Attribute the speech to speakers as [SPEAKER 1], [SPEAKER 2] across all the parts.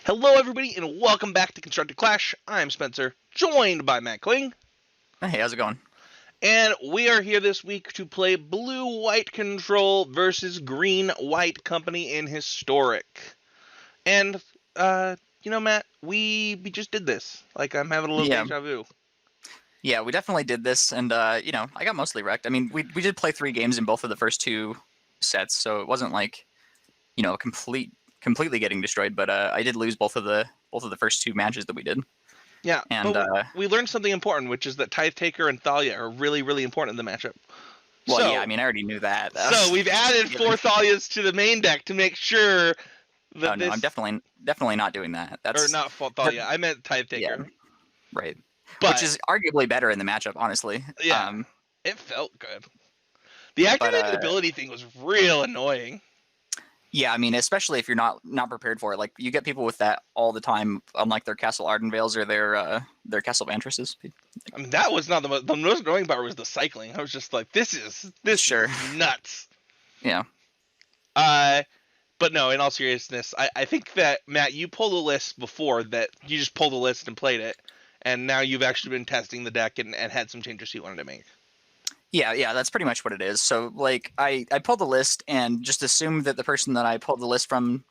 [SPEAKER 1] Hello, everybody, and welcome back to Constructed Clash. I'm Spencer, joined by Matt Kling,
[SPEAKER 2] Hey, how's it going?
[SPEAKER 1] and we are here this week to play Blue-White Control versus Green-White Company in Historic. And, Matt, we just did this. Like, I'm having a little
[SPEAKER 2] Yeah,
[SPEAKER 1] deja vu.
[SPEAKER 2] yeah, we definitely did this, and I got mostly wrecked. I mean, we did play 3 games in both of the first 2 sets, so it wasn't like completely getting destroyed. But I did lose both of the first 2 matches that we did,
[SPEAKER 1] Yeah,
[SPEAKER 2] and
[SPEAKER 1] but we learned something important, which is that Tithe Taker and Thalia are really, really important in the matchup.
[SPEAKER 2] well, yeah, I
[SPEAKER 1] So,
[SPEAKER 2] mean, I already knew that. That
[SPEAKER 1] so
[SPEAKER 2] was
[SPEAKER 1] we've added
[SPEAKER 2] given.
[SPEAKER 1] 4 Thalias to the main deck to make sure
[SPEAKER 2] Oh
[SPEAKER 1] that
[SPEAKER 2] no, I'm
[SPEAKER 1] this
[SPEAKER 2] definitely not doing that.
[SPEAKER 1] or
[SPEAKER 2] That's
[SPEAKER 1] not
[SPEAKER 2] for,
[SPEAKER 1] Thalia. I meant Tithe
[SPEAKER 2] yeah,
[SPEAKER 1] Taker.
[SPEAKER 2] right. Which
[SPEAKER 1] But
[SPEAKER 2] is arguably better in the matchup, honestly.
[SPEAKER 1] yeah, it felt good. The
[SPEAKER 2] But
[SPEAKER 1] activated ability thing was real annoying.
[SPEAKER 2] Yeah, I mean, especially if you're not prepared for it. Like you get people with that all the time, unlike their Castle Ardenvales or their Castle Vantresses.
[SPEAKER 1] I mean, that was not the most annoying part was the cycling. I was just like, this is
[SPEAKER 2] Sure.
[SPEAKER 1] nuts.
[SPEAKER 2] Yeah.
[SPEAKER 1] Uh, but no, in all seriousness, I think that Matt, you pulled a list before that you just pulled a list and played it, and now you've actually been testing the deck and had some changes you wanted to make.
[SPEAKER 2] Yeah, that's pretty much what it is. So like I pulled the list and just assumed that the person that I pulled the list from,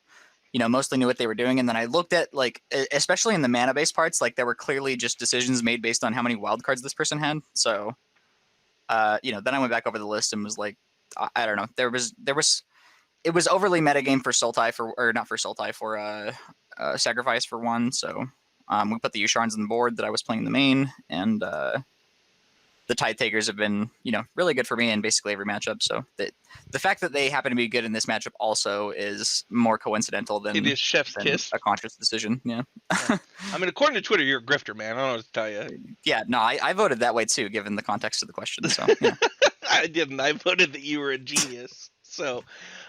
[SPEAKER 2] mostly knew what they were doing. And then I looked at like especially in the mana based parts, like there were clearly just decisions made based on how many wild cards this person had. So then I went back over the list and was like, I don't know. There was it was overly metagame for Sultai or not for Sultai for Sacrifice for one. So we put the Yusharns on the board that I was playing in the main, and the Tide Takers have been, really good for me in basically every matchup. So the fact that they happen to be good in this matchup also is more coincidental
[SPEAKER 1] It
[SPEAKER 2] than
[SPEAKER 1] is Chef's Kiss.
[SPEAKER 2] a conscious decision. Yeah.
[SPEAKER 1] I mean, according to Twitter, you're a grifter, man. I don't know what to tell you.
[SPEAKER 2] Yeah, no, I voted that way too, given the context of the question. So yeah.
[SPEAKER 1] I didn't. I voted that you were a genius. So,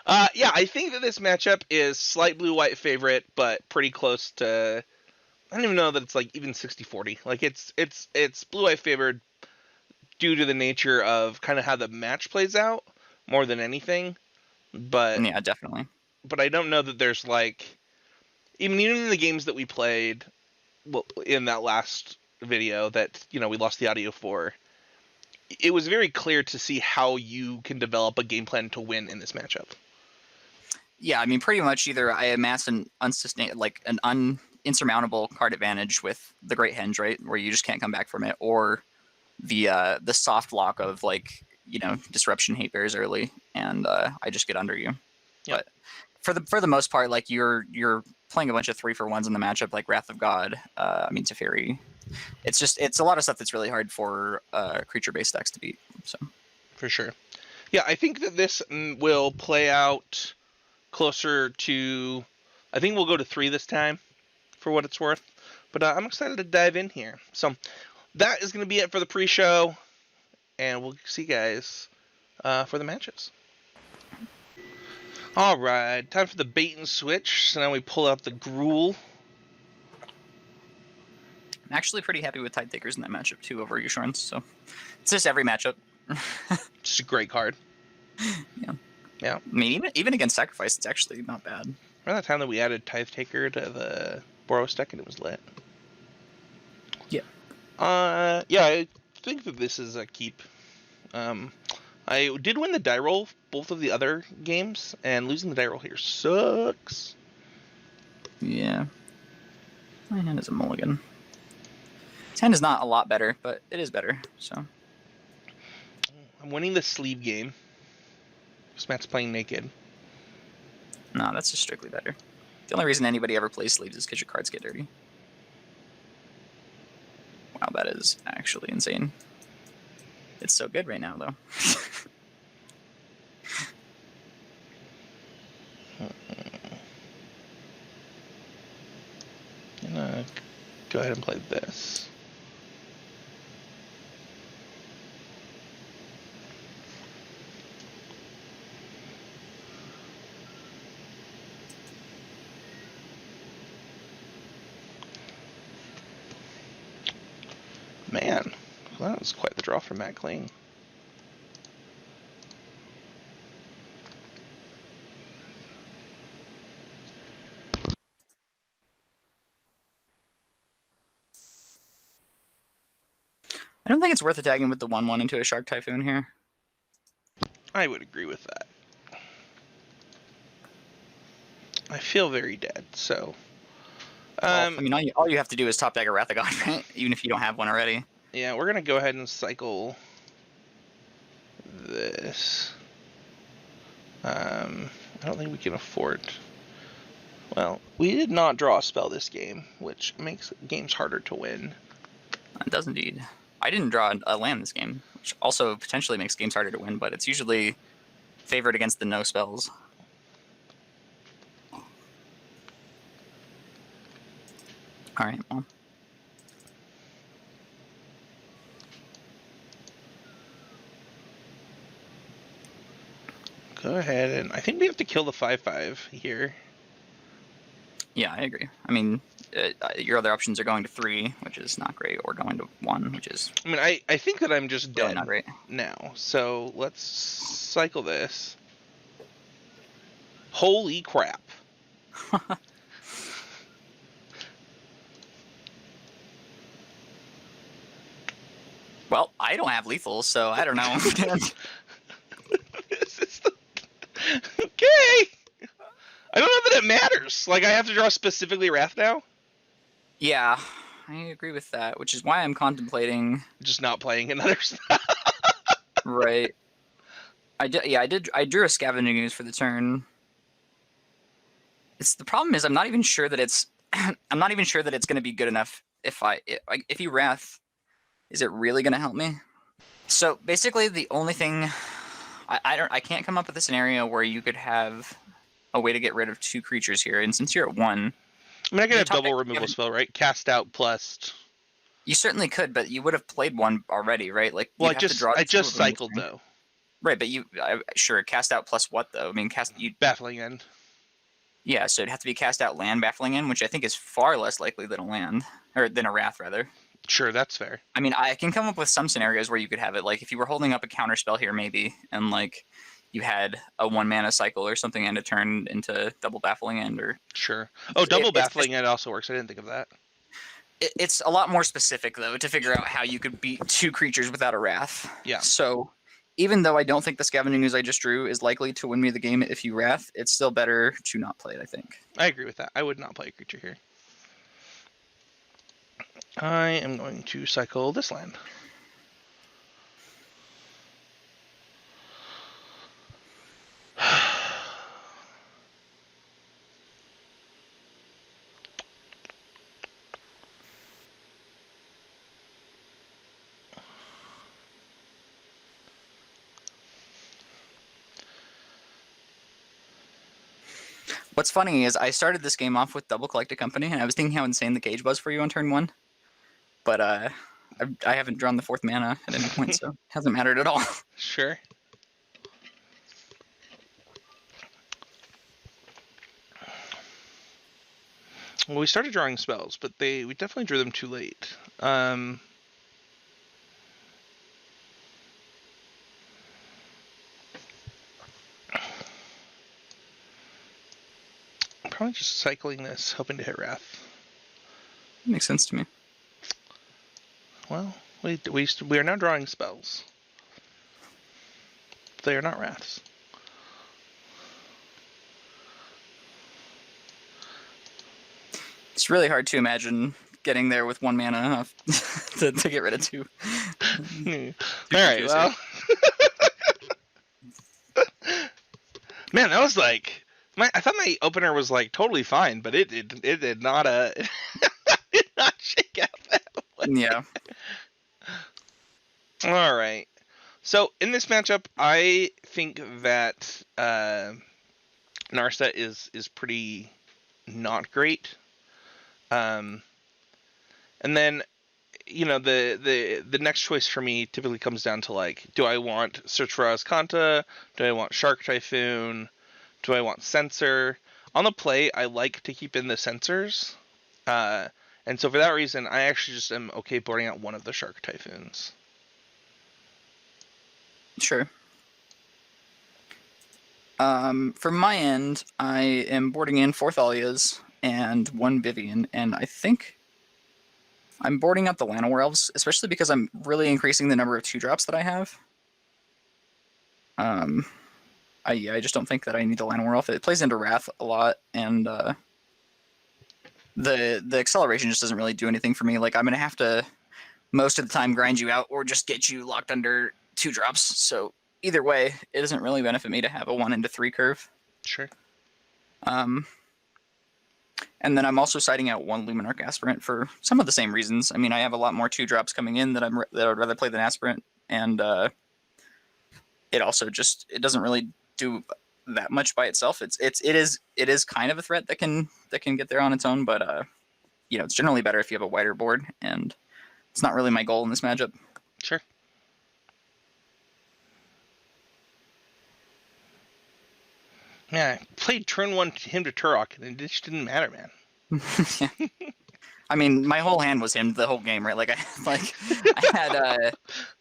[SPEAKER 1] yeah, I think that this matchup is slight blue-white favorite, but pretty close to. I don't even know that it's like even 60-40. Like it's blue-white favored due to the nature of kind of how the match plays out more than anything. But
[SPEAKER 2] Yeah, definitely.
[SPEAKER 1] I don't know that there's like even in the games that we played in that last video that we lost the audio for. It was very clear to see how you can develop a game plan to win in this matchup.
[SPEAKER 2] Yeah, I mean, pretty much either I amass an insurmountable card advantage with the Great Henge, right, where you just can't come back from it, or the soft lock of disruption hate bears early, and I just get under you.
[SPEAKER 1] Yep.
[SPEAKER 2] But for the most part, like you're playing a bunch of 3-for-1s in the matchup, like Wrath of God. I mean Teferi. It's a lot of stuff that's really hard for creature-based decks to beat. So
[SPEAKER 1] For sure. Yeah, I think that this will play out closer to. I think we'll go to 3 this time, for what it's worth. But I'm excited to dive in here. So that is going to be it for the pre-show, and we'll see you guys for the matches. All right, time for the bait and switch. So now we pull out the Gruul.
[SPEAKER 2] I'm actually pretty happy with Tide Takers in that matchup too over Yusharns. So it's just every matchup.
[SPEAKER 1] Just a great card.
[SPEAKER 2] Yeah.
[SPEAKER 1] Yeah.
[SPEAKER 2] I mean, even against Sacrifice, it's actually not bad.
[SPEAKER 1] Remember that time that we added Tithe Taker to the Boros deck and it was lit?
[SPEAKER 2] Yeah.
[SPEAKER 1] Yeah, I think that this is a keep. I did win the die roll both of the other games, and losing the die roll here sucks.
[SPEAKER 2] Yeah. My hand is a mulligan. His hand is not a lot better, but it is better, so.
[SPEAKER 1] I'm winning the sleeve game. Matt's playing naked.
[SPEAKER 2] No, that's just strictly better. The only reason anybody ever plays sleeves is because your cards get dirty. Wow, that is actually insane. It's so good right now, though.
[SPEAKER 1] I'm gonna go ahead and play this. Man, well, that was quite the draw for Matt Kling.
[SPEAKER 2] I don't think it's worth attacking with the 1/1 into a Shark Typhoon here.
[SPEAKER 1] I would agree with that. I feel very dead, so.
[SPEAKER 2] Well, I mean, all you have to do is top deck a Wrath of God, right? Even if you don't have one already.
[SPEAKER 1] Yeah, we're gonna go ahead and cycle this. I don't think we can afford. Well, we did not draw a spell this game, which makes games harder to win.
[SPEAKER 2] It does indeed. I didn't draw a land this game, which also potentially makes games harder to win, but it's usually favored against the no spells. All right, well.
[SPEAKER 1] Go ahead, and I think we have to kill the 5/5 here.
[SPEAKER 2] Yeah, I agree. I mean, your other options are going to 3, which is not great, or going to 1, which is.
[SPEAKER 1] I mean, I think that I'm just
[SPEAKER 2] really
[SPEAKER 1] dead
[SPEAKER 2] not great.
[SPEAKER 1] now. So let's cycle this. Holy crap!
[SPEAKER 2] Well, I don't have lethal, so I don't know.
[SPEAKER 1] This is the... Okay. I don't know that it matters. Like, I have to draw specifically Wrath now?
[SPEAKER 2] Yeah, I agree with that, which is why I'm contemplating
[SPEAKER 1] just not playing another spell.
[SPEAKER 2] Right. I drew a Scavenging Ooze for the turn. The problem is I'm not even sure that it's I'm not even sure that it's going to be good enough if you Wrath, is it really going to help me? So basically the only thing I can't come up with a scenario where you could have a way to get rid of 2 creatures here, and since you're at 1,
[SPEAKER 1] I mean, I could have double removal spell, right? Cast out plus.
[SPEAKER 2] You certainly could, but you would have played one already, right? Like,
[SPEAKER 1] well, I just cycled though.
[SPEAKER 2] Right, but sure, cast out plus what though? I mean,
[SPEAKER 1] Baffling End.
[SPEAKER 2] Yeah, so it'd have to be cast out land Baffling End, which I think is far less likely than a land, or than a Wrath rather.
[SPEAKER 1] Sure, that's fair.
[SPEAKER 2] I mean, I can come up with some scenarios where you could have it, like if you were holding up a counter spell here, maybe, and like you had a 1 mana cycle or something and it turned into double Baffling End, or
[SPEAKER 1] sure. Oh, double Baffling End also works. I didn't think of that.
[SPEAKER 2] It's a lot more specific though to figure out how you could beat 2 creatures without a Wrath.
[SPEAKER 1] Yeah.
[SPEAKER 2] So even though I don't think the Scavenging Ooze I just drew is likely to win me the game if you Wrath, it's still better to not play it, I think.
[SPEAKER 1] I agree with that. I would not play a creature here. I am going to cycle this land.
[SPEAKER 2] What's funny is I started this game off with double Collected Company, and I was thinking how insane the cage was for you on turn 1. But I haven't drawn the 4th mana at any point, so it hasn't mattered at all.
[SPEAKER 1] Sure. Well, we started drawing spells, but we definitely drew them too late. Probably just cycling this, hoping to hit Wrath.
[SPEAKER 2] Makes sense to me.
[SPEAKER 1] Well, we are now drawing spells. They are not Wraths.
[SPEAKER 2] It's really hard to imagine getting there with 1 mana to get rid of 2.
[SPEAKER 1] Alright, well. Man, that was like... I thought my opener was like totally fine, but it did not did not shake out that way.
[SPEAKER 2] Yeah.
[SPEAKER 1] All right. So in this matchup, I think that Narset is pretty not great. And then the next choice for me typically comes down to like, do I want Search for Azcanta? Do I want Shark Typhoon? Do I want Censor? On the play, I like to keep in the Censors. And so for that reason, I actually just am okay boarding out one of the Shark Typhoons.
[SPEAKER 2] Sure. From my end, I am boarding in 4 Thalias and 1 Vivian, and I think I'm boarding out the Llanowar Elves, especially because I'm really increasing the number of 2-drops that I have. I just don't think that I need the Llanowar Elf. It plays into Wrath a lot, and the acceleration just doesn't really do anything for me. Like, I'm gonna have to most of the time grind you out or just get you locked under 2-drops. So either way, it doesn't really benefit me to have a 1 into 3 curve.
[SPEAKER 1] Sure.
[SPEAKER 2] And then I'm also siding out 1 Luminarch Aspirant for some of the same reasons. I mean, I have a lot more 2-drops coming in that I'd rather play than Aspirant, and it also just it doesn't really do that much by itself. It is kind of a threat that can get there on its own, but it's generally better if you have a wider board, and it's not really my goal in this matchup.
[SPEAKER 1] Sure. Yeah, I played turn 1 him to Turok, and it just didn't matter, man.
[SPEAKER 2] Yeah. I mean, my whole hand was him the whole game, right? Like I had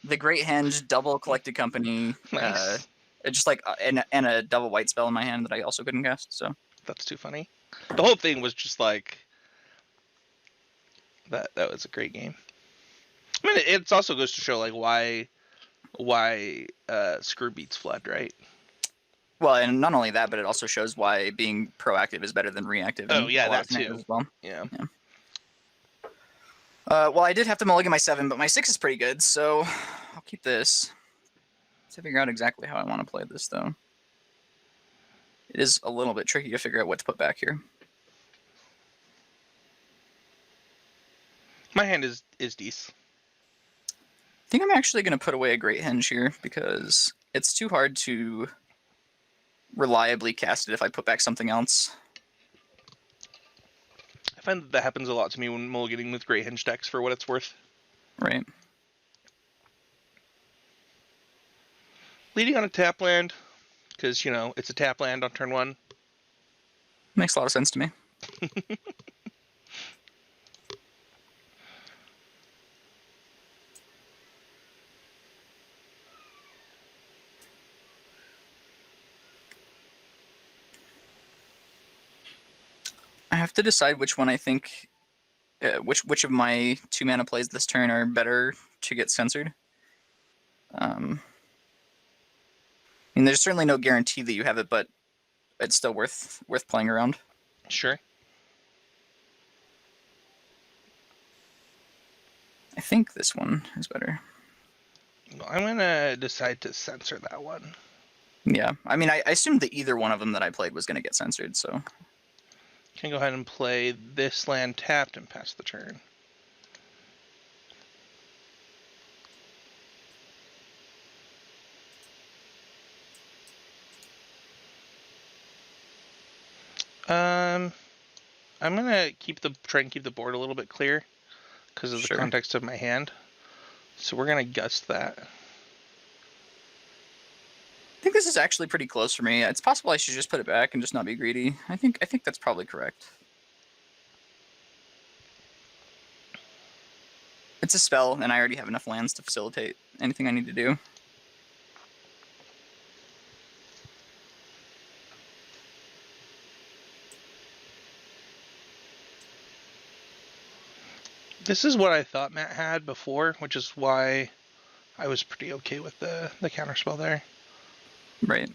[SPEAKER 2] the Great Henge, double Collected Company,
[SPEAKER 1] Nice.
[SPEAKER 2] just like and a double white spell in my hand that I also couldn't cast. So
[SPEAKER 1] That's too funny. The whole thing was just like that. That was a great game. I mean, it also goes to show like why Screw beats Flood, right?
[SPEAKER 2] well, and not only that, but it also shows why being proactive is better than reactive.
[SPEAKER 1] Oh yeah, that
[SPEAKER 2] too.
[SPEAKER 1] too.
[SPEAKER 2] As well.
[SPEAKER 1] Yeah.
[SPEAKER 2] Well, I did have to mulligan my 7, but my 6 is pretty good, so I'll keep this. To figure out exactly how I want to play this, though. It is a little bit tricky to figure out what to put back here.
[SPEAKER 1] My hand is decent.
[SPEAKER 2] I think I'm actually going to put away a Great Henge here, because it's too hard to reliably cast it if I put back something else.
[SPEAKER 1] I find that happens a lot to me when mulliganing with Great Henge decks for what it's worth.
[SPEAKER 2] Right.
[SPEAKER 1] Leading on a tap land, because, it's a tap land on turn 1.
[SPEAKER 2] Makes a lot of sense to me. I have to decide which one I think, which of my 2-mana plays this turn are better to get censored. I mean, there's certainly no guarantee that you have it, but it's still worth playing around.
[SPEAKER 1] Sure.
[SPEAKER 2] I think this one is better.
[SPEAKER 1] Well, I'm gonna decide to censor that one.
[SPEAKER 2] Yeah, I mean, I assumed that either one of them that I played was going to get censored, so...
[SPEAKER 1] Can go ahead and play this land tapped and pass the turn. I'm gonna try and keep the board a little bit clear because of the context of my hand. So we're gonna gust that.
[SPEAKER 2] I think this is actually pretty close for me. It's possible I should just put it back and just not be greedy. I think that's probably correct. It's a spell, and I already have enough lands to facilitate anything I need to do.
[SPEAKER 1] This is what I thought Matt had before, which is why I was pretty okay with the counterspell there.
[SPEAKER 2] Right.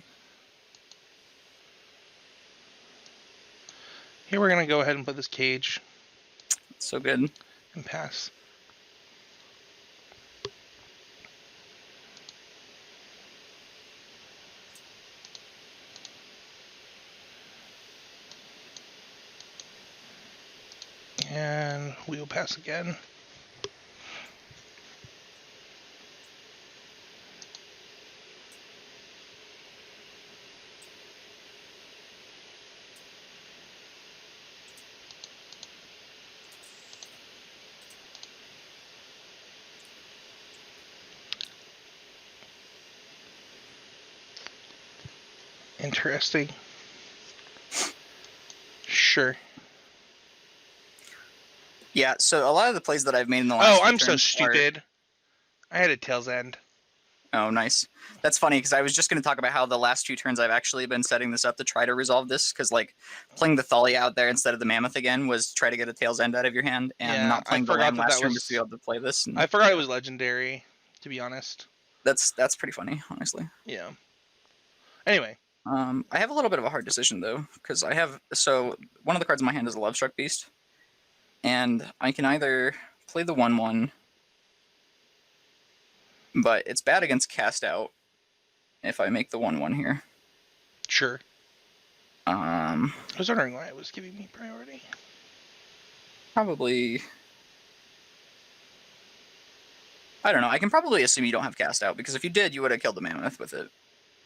[SPEAKER 1] Here we're going to go ahead and put this cage.
[SPEAKER 2] That's so good.
[SPEAKER 1] And pass. And we will pass again. Interesting. Sure.
[SPEAKER 2] Yeah, so a lot of the plays that I've made in the last
[SPEAKER 1] I'm so stupid. I had a Tail's End.
[SPEAKER 2] Oh, nice. That's funny because I was just going to talk about how the last few turns I've actually been setting this up to try to resolve this because like playing the Thali out there instead of the Mammoth again was try to get a Tail's End out of your hand, and
[SPEAKER 1] Yeah,
[SPEAKER 2] not
[SPEAKER 1] I
[SPEAKER 2] playing the
[SPEAKER 1] forgot
[SPEAKER 2] land
[SPEAKER 1] that
[SPEAKER 2] last
[SPEAKER 1] that
[SPEAKER 2] turn just to be
[SPEAKER 1] was.
[SPEAKER 2] able to play this. And
[SPEAKER 1] I forgot it was legendary. To be honest.
[SPEAKER 2] that's pretty funny, honestly.
[SPEAKER 1] Yeah. Anyway.
[SPEAKER 2] I have a little bit of a hard decision though because I have one of the cards in my hand is a Love Struck Beast, and I can either play the 1/1, but it's bad against Cast Out if I make the 1/1 here.
[SPEAKER 1] Sure.
[SPEAKER 2] I
[SPEAKER 1] was wondering why it was giving me priority.
[SPEAKER 2] Probably. I don't know. I can probably assume you don't have Cast Out because if you did, you would have killed the Mammoth with it.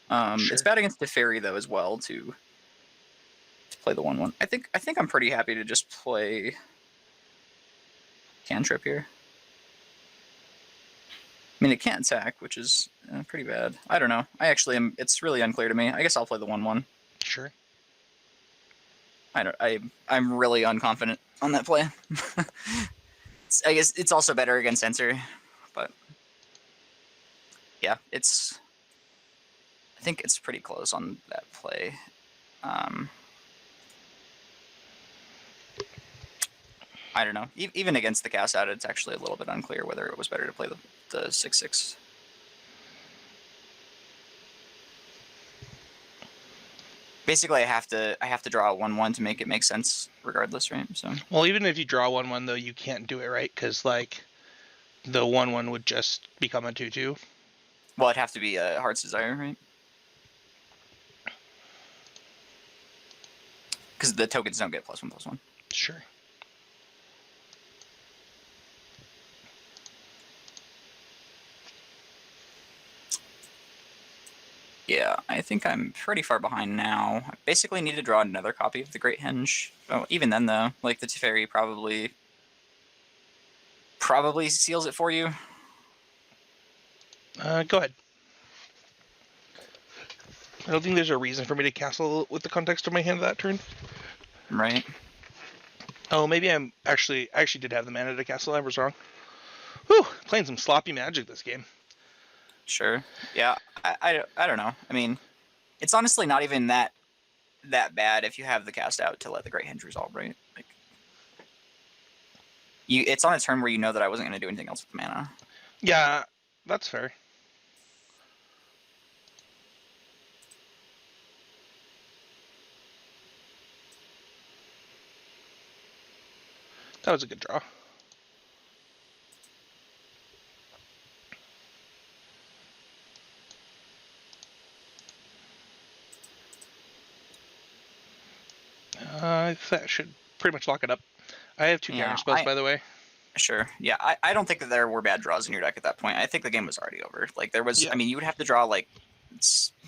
[SPEAKER 1] Sure.
[SPEAKER 2] It's bad against Teferi though as well to play the 1/1. I think I'm pretty happy to just play Cantrip here. I mean, it can't attack, which is pretty bad. I don't know. I actually am. It's really unclear to me. I guess I'll play the 1/1.
[SPEAKER 1] Sure.
[SPEAKER 2] I'm really unconfident on that play. I guess it's also better against Censor, but yeah, I think it's pretty close on that play. I don't know. Even against the Cast Out, it's actually a little bit unclear whether it was better to play the 6/6. Basically, I have to draw a 1/1 to make it make sense, regardless, right? So.
[SPEAKER 1] Well, even if you draw 1/1 though, you can't do it right because like the 1/1 would just become a 2/2.
[SPEAKER 2] Well, it'd have to be a Heart's Desire, right? Because the tokens don't get +1/+1.
[SPEAKER 1] Sure.
[SPEAKER 2] Yeah, I think I'm pretty far behind now. I basically need to draw another copy of the Great Henge. Oh, even then though, like the Teferi probably seals it for you.
[SPEAKER 1] Go ahead. I don't think there's a reason for me to castle with the context of my hand that turn.
[SPEAKER 2] Right.
[SPEAKER 1] Oh, maybe I actually did have the mana to castle. I was wrong. Whew, playing some sloppy Magic this game.
[SPEAKER 2] Sure. Yeah, I don't know. I mean, it's honestly not even that bad if you have the Cast Out to let the Great Henge resolve, right? Like, it's on a turn where you know that I wasn't going to do anything else with the mana.
[SPEAKER 1] Yeah, that's fair. That was a good draw. That should pretty much lock it up. I have 2 counter spells, by the way.
[SPEAKER 2] Sure. Yeah, I don't think that there were bad draws in your deck at that point. I think the game was already over. Like, there was... Yeah. I mean, you would have to draw, like,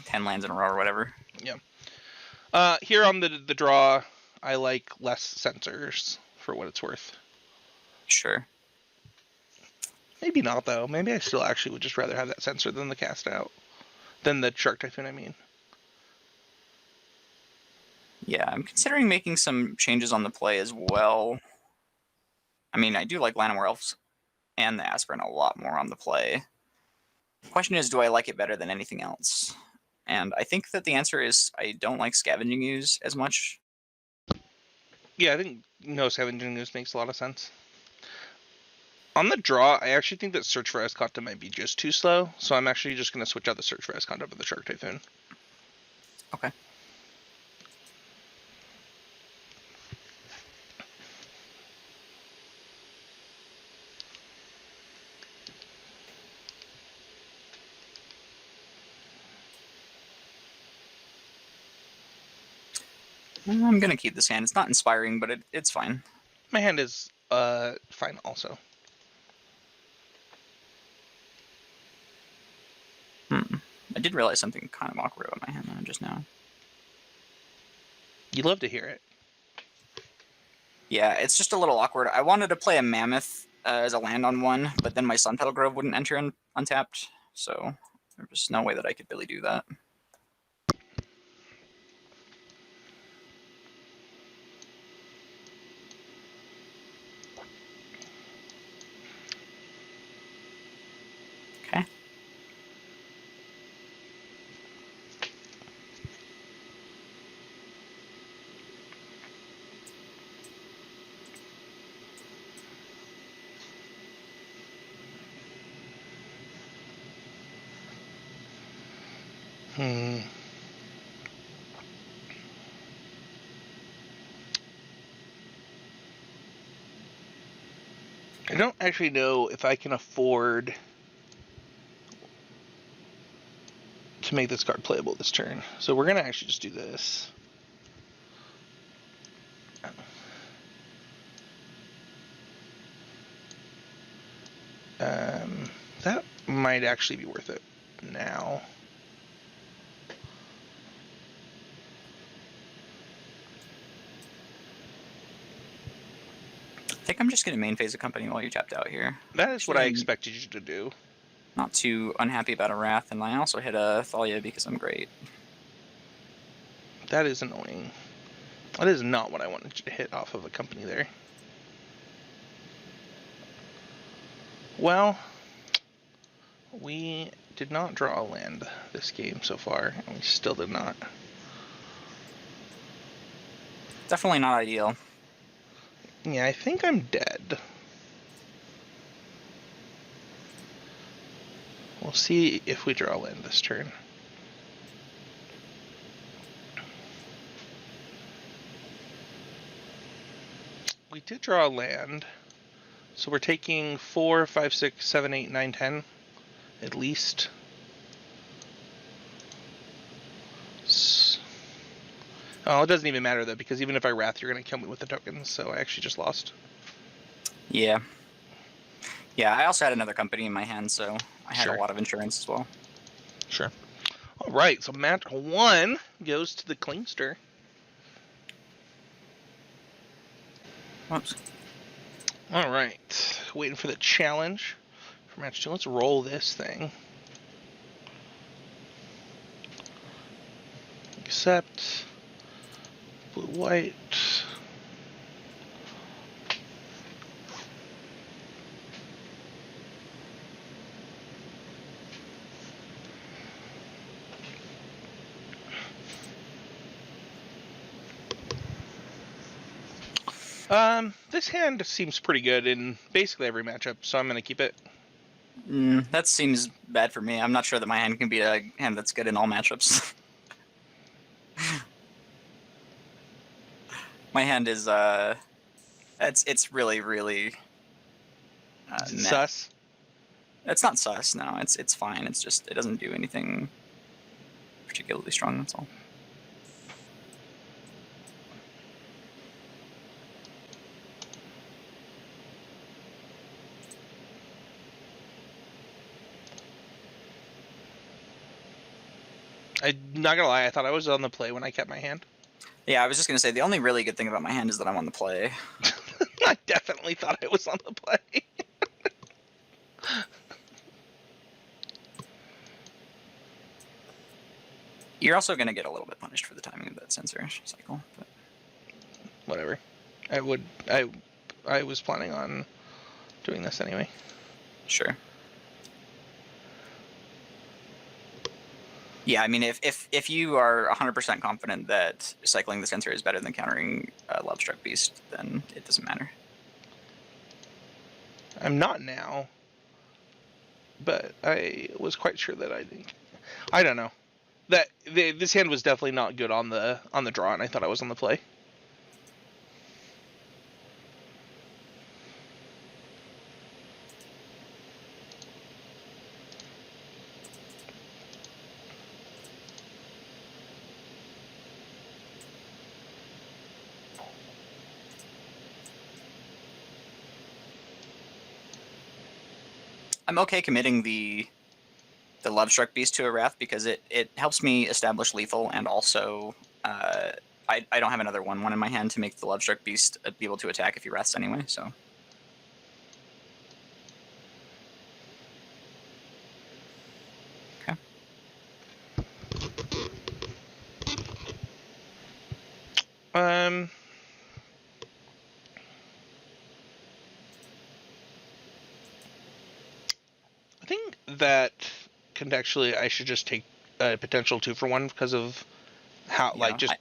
[SPEAKER 2] 10 lands in a row or whatever.
[SPEAKER 1] Yeah. Here on the draw, I like less censors, for what it's worth.
[SPEAKER 2] Sure.
[SPEAKER 1] Maybe not, though. Maybe I still actually would just rather have that censor than the Cast Out. Than the Shark Typhoon, I mean.
[SPEAKER 2] Yeah, I'm considering making some changes on the play as well. I mean, I do like Llanowar Elves and the Aspirin a lot more on the play. The question is, do I like it better than anything else? And I think that the answer is I don't like Scavenging Ooze as much.
[SPEAKER 1] Yeah, I think no Scavenging Ooze makes a lot of sense. On the draw, I actually think that Search for Esconta might be just too slow, so I'm actually just going to switch out the Search for Esconta for the Shark Typhoon.
[SPEAKER 2] Okay. I'm going to keep this hand. It's not inspiring, but it's fine.
[SPEAKER 1] My hand is fine also.
[SPEAKER 2] I did realize something kind of awkward about my hand just now.
[SPEAKER 1] You'd love to hear it.
[SPEAKER 2] Yeah, it's just a little awkward. I wanted to play a Mammoth as a land on one, but then my Sunpetal Grove wouldn't enter untapped, so there's just no way that I could really do that. Okay.
[SPEAKER 1] Hmm. I don't actually know if I can afford to make this card playable this turn. So we're going to actually just do this. That might actually be worth it now.
[SPEAKER 2] I think I'm just going to main phase a company while you're tapped out here.
[SPEAKER 1] That is what I
[SPEAKER 2] Actually, I'm
[SPEAKER 1] expected you to do.
[SPEAKER 2] not too unhappy about a Wrath, and I also hit a Thalia because I'm great.
[SPEAKER 1] That is annoying. That is not what I wanted you to hit off of a company there. Well, we did not draw a land this game so far, and we still did not.
[SPEAKER 2] Definitely not ideal.
[SPEAKER 1] Yeah, I think I'm dead. We'll see if we draw land this turn. We did draw land, so we're taking 4, 5, 6, 7, 8, 9, 10 at least. Oh, it doesn't even matter though, because even if I Wrath, you're going to kill me with the tokens, so I actually just lost.
[SPEAKER 2] Yeah. Yeah, I also had another company in my hand, so I had
[SPEAKER 1] Sure.
[SPEAKER 2] a lot of insurance as well.
[SPEAKER 1] Sure. All right, so match 1 goes to the Klingster.
[SPEAKER 2] Whoops.
[SPEAKER 1] All right, waiting for the challenge for match 2. Let's roll this thing. Accept. Blue, white. This hand seems pretty good in basically every matchup, so I'm going to keep it.
[SPEAKER 2] That seems bad for me. I'm not sure that my hand can beat a hand that's good in all matchups. My hand is it's really
[SPEAKER 1] Is it
[SPEAKER 2] meh.
[SPEAKER 1] sus?
[SPEAKER 2] It's not sus. No, it's fine. It's just it doesn't do anything particularly strong. That's all.
[SPEAKER 1] I'm not going to lie, I thought I was on the play when I kept my hand.
[SPEAKER 2] Yeah, I was just gonna say the only really good thing about my hand is that I'm on the play.
[SPEAKER 1] I definitely thought I was on the play.
[SPEAKER 2] You're also gonna get a little bit punished for the timing of that sensor cycle. But...
[SPEAKER 1] Whatever. I was planning on doing this anyway.
[SPEAKER 2] Sure. Yeah, I mean, if you are 100% confident that cycling the sensor is better than countering Lovestruck Beast, then it doesn't matter.
[SPEAKER 1] I'm not now, but I was quite sure that I think. I don't know. This hand was definitely not good on the draw, and I thought I was on the play.
[SPEAKER 2] I'm okay committing the Lovestruck Beast to a Wrath because it helps me establish lethal, and also I don't have another 1/1 in my hand to make the Lovestruck Beast be able to attack if he Wraths anyway, so... Okay.
[SPEAKER 1] I think that contextually I should just take a potential 2-for-1 because of how,
[SPEAKER 2] Yeah,
[SPEAKER 1] like, just...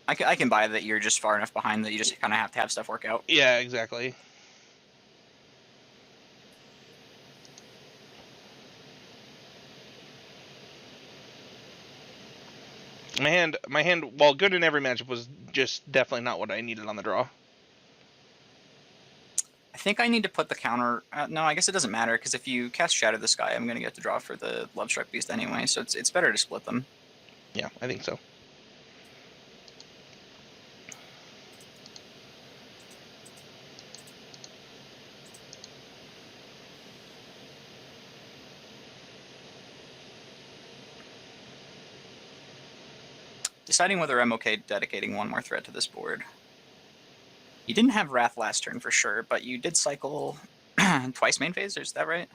[SPEAKER 2] I can buy that you're just far enough behind that you just kind of have to have stuff work out.
[SPEAKER 1] Yeah, exactly. My hand, while good in every matchup, was just definitely not what I needed on the draw.
[SPEAKER 2] I think I need to put the counter. No, I guess it doesn't matter because if you cast Shadow the Sky, I'm gonna get to draw for the Lovestruck Beast anyway. So it's better to split them.
[SPEAKER 1] Yeah, I think so.
[SPEAKER 2] Deciding whether I'm okay dedicating one more threat to this board. You didn't have Wrath last turn for sure, but you did cycle twice main phase, is that right?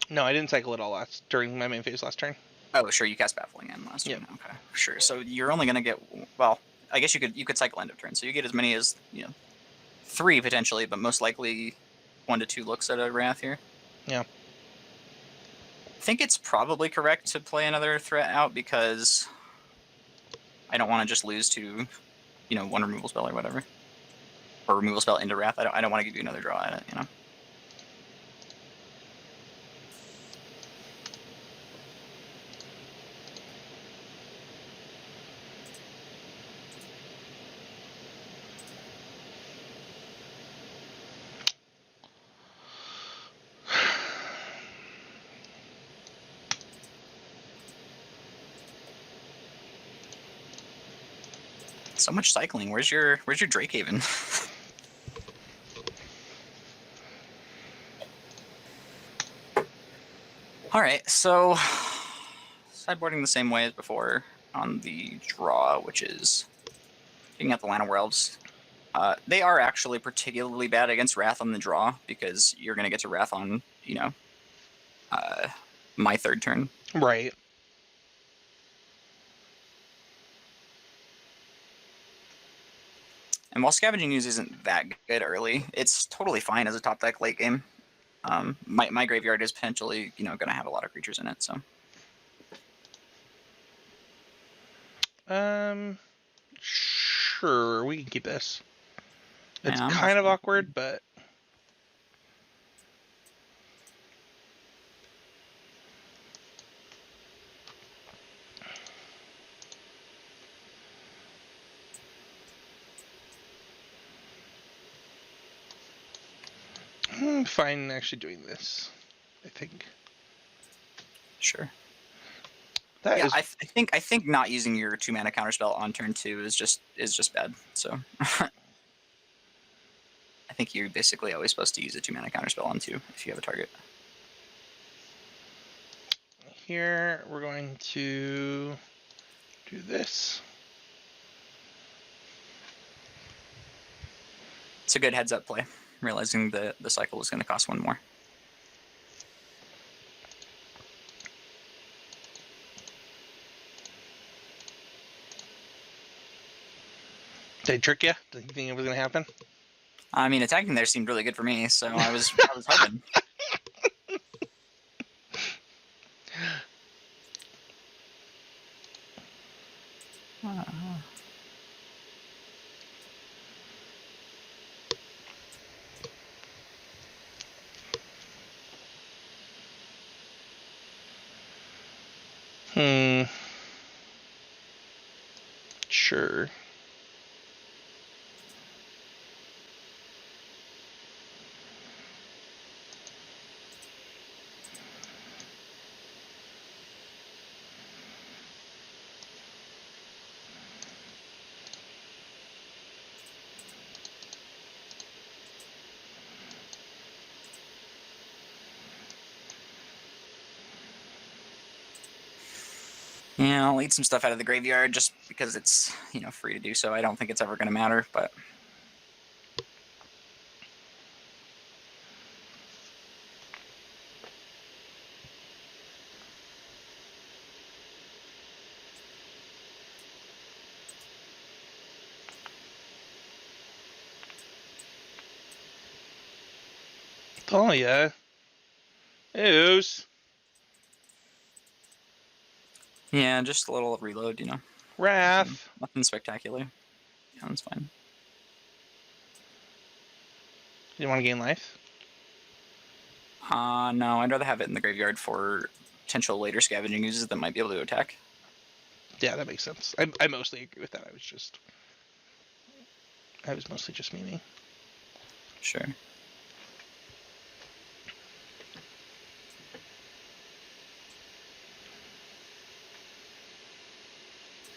[SPEAKER 1] No, I didn't cycle it all during my main phase last turn.
[SPEAKER 2] Oh, sure, you cast Baffling End last
[SPEAKER 1] Yep.
[SPEAKER 2] turn. Okay, sure. So you're only gonna get, well, I guess you could cycle end of turn, so you get as many as 3 potentially, but most likely 1 to 2 looks at a Wrath here.
[SPEAKER 1] Yeah.
[SPEAKER 2] I think it's probably correct to play another threat out because I don't want to just lose to, 1 removal spell or whatever, or removal spell into Wrath. I don't want to give you another draw at it. So much cycling. Where's your Drakehaven? All right, so sideboarding the same way as before on the draw, which is looking at the Land of Worlds. They are actually particularly bad against Wrath on the draw because you're going to get to Wrath on, my third turn.
[SPEAKER 1] Right.
[SPEAKER 2] And while Scavenging Ooze isn't that good early, it's totally fine as a top deck late game. My graveyard is potentially, going to have a lot of creatures in it, so.
[SPEAKER 1] Sure, we can keep this. It's
[SPEAKER 2] Yeah,
[SPEAKER 1] kind of awkward, but I'm fine actually doing this, I think.
[SPEAKER 2] Sure.
[SPEAKER 1] That
[SPEAKER 2] Yeah,
[SPEAKER 1] is...
[SPEAKER 2] I think not using your 2-mana counterspell on turn 2 is just bad. So I think you're basically always supposed to use a 2-mana counterspell on 2 if you have a target.
[SPEAKER 1] Here we're going to do this.
[SPEAKER 2] It's a good heads up play, realizing the cycle is going to cost 1 more.
[SPEAKER 1] Did I trick you? Did you think it was going to happen?
[SPEAKER 2] I mean, attacking there seemed really good for me, so I was hoping.
[SPEAKER 1] Sure.
[SPEAKER 2] Yeah, I'll eat some stuff out of the graveyard just because it's, free to do so. I don't think it's ever going to matter, but...
[SPEAKER 1] Oh, yeah. Ooze.
[SPEAKER 2] Yeah, just a little reload,
[SPEAKER 1] Wrath.
[SPEAKER 2] Nothing spectacular. Yeah, that's fine.
[SPEAKER 1] You want to gain life?
[SPEAKER 2] No, I'd rather have it in the graveyard for potential later Scavenging Oozes that might be able to attack.
[SPEAKER 1] Yeah, that makes sense. I mostly agree with that. I was mostly just memeing.
[SPEAKER 2] Sure.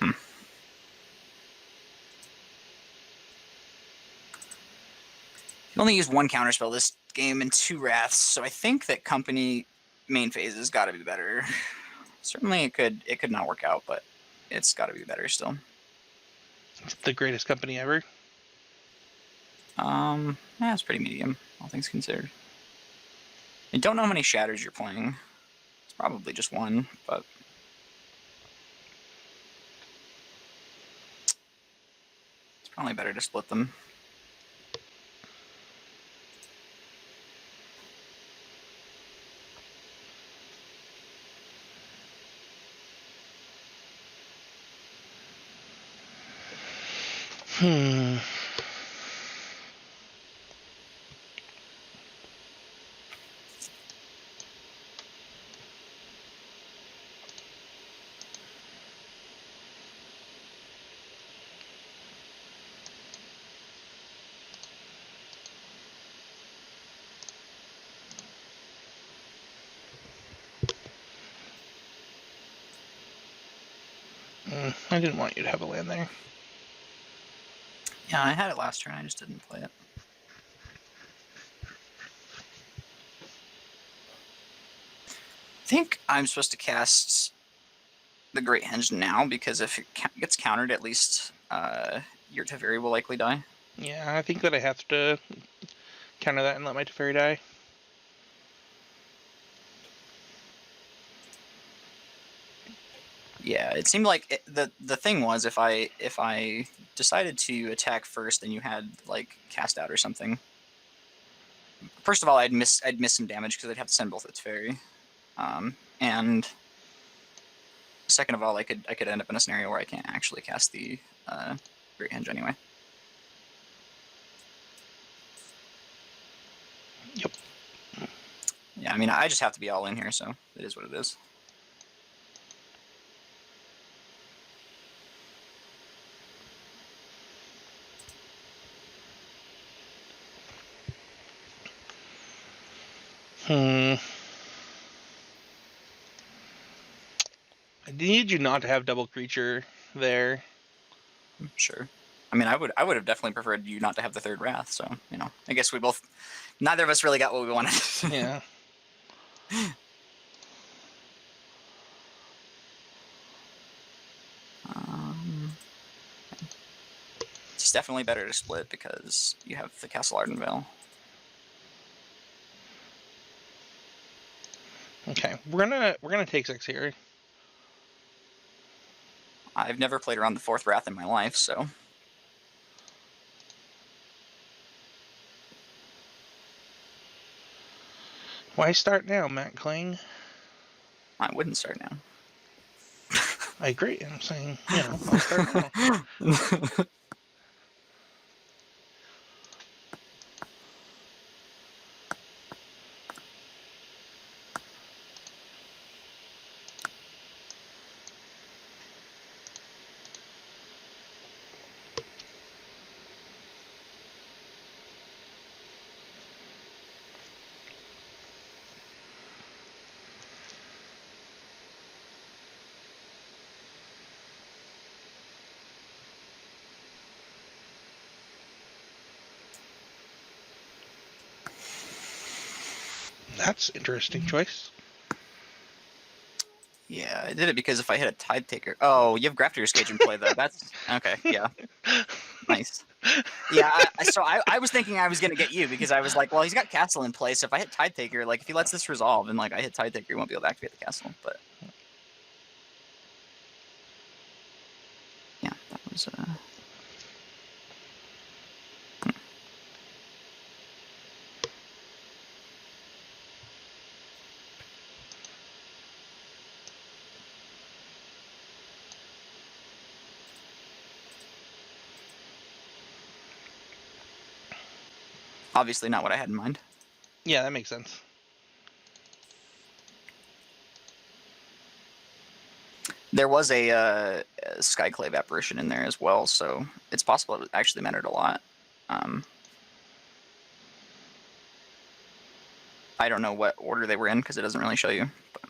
[SPEAKER 2] Hmm. You only use one counterspell this game and 2 wraths, so I think that company main phase has got to be better. Certainly, it could not work out, but it's got to be better still.
[SPEAKER 1] It's the greatest company ever.
[SPEAKER 2] Yeah, it's pretty medium, all things considered. I don't know how many shatters you're playing. It's probably just one, but it's probably better to split them.
[SPEAKER 1] Hmm. I didn't want you to have a land there.
[SPEAKER 2] Yeah, I had it last turn. I just didn't play it. I think I'm supposed to cast the Great Henge now, because if it gets countered, at least your Teferi will likely die.
[SPEAKER 1] Yeah, I think that I have to counter that and let my Teferi die.
[SPEAKER 2] Yeah, it seemed like the thing was, if I decided to attack first and you had like cast out or something. First of all, I'd miss some damage because I'd have to send both its fairy, and second of all, I could end up in a scenario where I can't actually cast the Great Henge anyway.
[SPEAKER 1] Yep.
[SPEAKER 2] Yeah, I mean, I just have to be all in here, so it is what it is.
[SPEAKER 1] I need you not to have double creature there.
[SPEAKER 2] Sure. I mean, I would have definitely preferred you not to have the third wrath. So I guess we both, neither of us really got what we wanted.
[SPEAKER 1] Yeah.
[SPEAKER 2] It's definitely better to split because you have the Castle Ardenvale.
[SPEAKER 1] Okay, we're gonna take 6 here.
[SPEAKER 2] I've never played around the fourth wrath in my life, so.
[SPEAKER 1] Why start now, Matt Kling?
[SPEAKER 2] I wouldn't start now.
[SPEAKER 1] I agree. I'm saying, I'll start now. That's interesting choice.
[SPEAKER 2] Yeah, I did it because if I hit a Tide Taker. Oh, you have Grafter's Cage in play, though. That's okay. Yeah. Nice. Yeah, so I was thinking I was going to get you because I was like, well, he's got Castle in place. So if I hit Tide Taker, like, if he lets this resolve and, like, I hit Tide Taker, he won't be able to activate the castle. But, yeah, that was, obviously not what I had in mind.
[SPEAKER 1] Yeah, that makes sense.
[SPEAKER 2] There was a Skyclave apparition in there as well, so it's possible it actually mattered a lot. I don't know what order they were in because it doesn't really show you. But.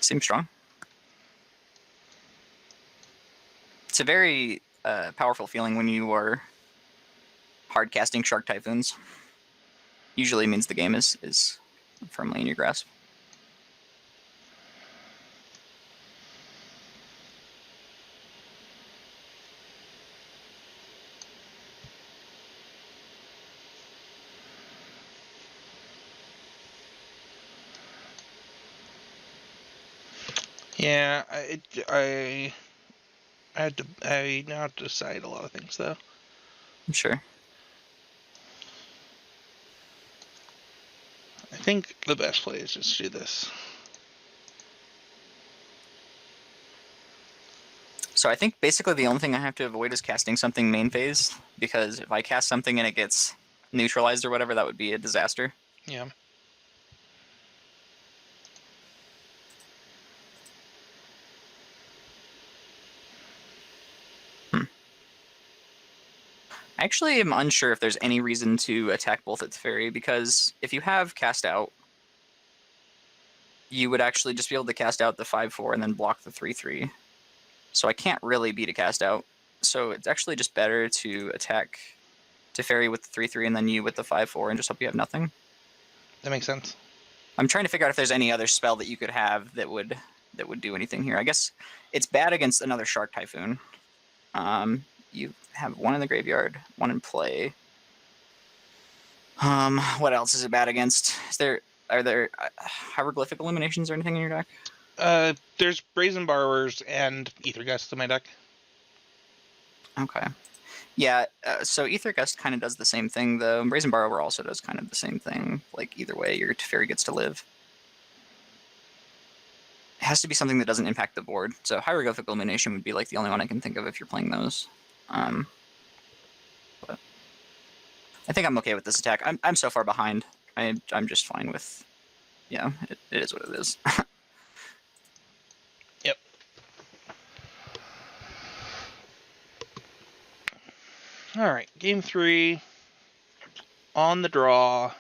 [SPEAKER 2] Seems strong. It's a very powerful feeling when you are hard casting Shark Typhoons. Usually means the game is firmly in your grasp.
[SPEAKER 1] Yeah, I now have to decide a lot of things though.
[SPEAKER 2] I'm sure.
[SPEAKER 1] I think the best play is just do this.
[SPEAKER 2] So I think basically the only thing I have to avoid is casting something main phase, because if I cast something and it gets neutralized or whatever, that would be a disaster.
[SPEAKER 1] Yeah.
[SPEAKER 2] I actually am unsure if there's any reason to attack both at Teferi, because if you have cast out, you would actually just be able to cast out the 5/4 and then block the 3/3. So I can't really beat a cast out. So it's actually just better to attack Teferi with the 3/3 and then you with the 5/4 and just hope you have nothing.
[SPEAKER 1] That makes sense.
[SPEAKER 2] I'm trying to figure out if there's any other spell that you could have that would do anything here. I guess it's bad against another Shark Typhoon. You have one in the graveyard, one in play. What else is it bad against? Are there hieroglyphic eliminations or anything in your deck?
[SPEAKER 1] There's Brazen Borrowers and Ether Gusts in my deck.
[SPEAKER 2] Okay. Yeah, so Ether Gust kind of does the same thing, though. Brazen Borrower also does kind of the same thing. Like, either way, your Teferi gets to live. It has to be something that doesn't impact the board. So Hieroglyphic Illumination would be like the only one I can think of if you're playing those. But I think I'm okay with this attack. I'm so far behind. I'm just fine with. Yeah, it is what it is.
[SPEAKER 1] Yep. All right, game 3. On the draw.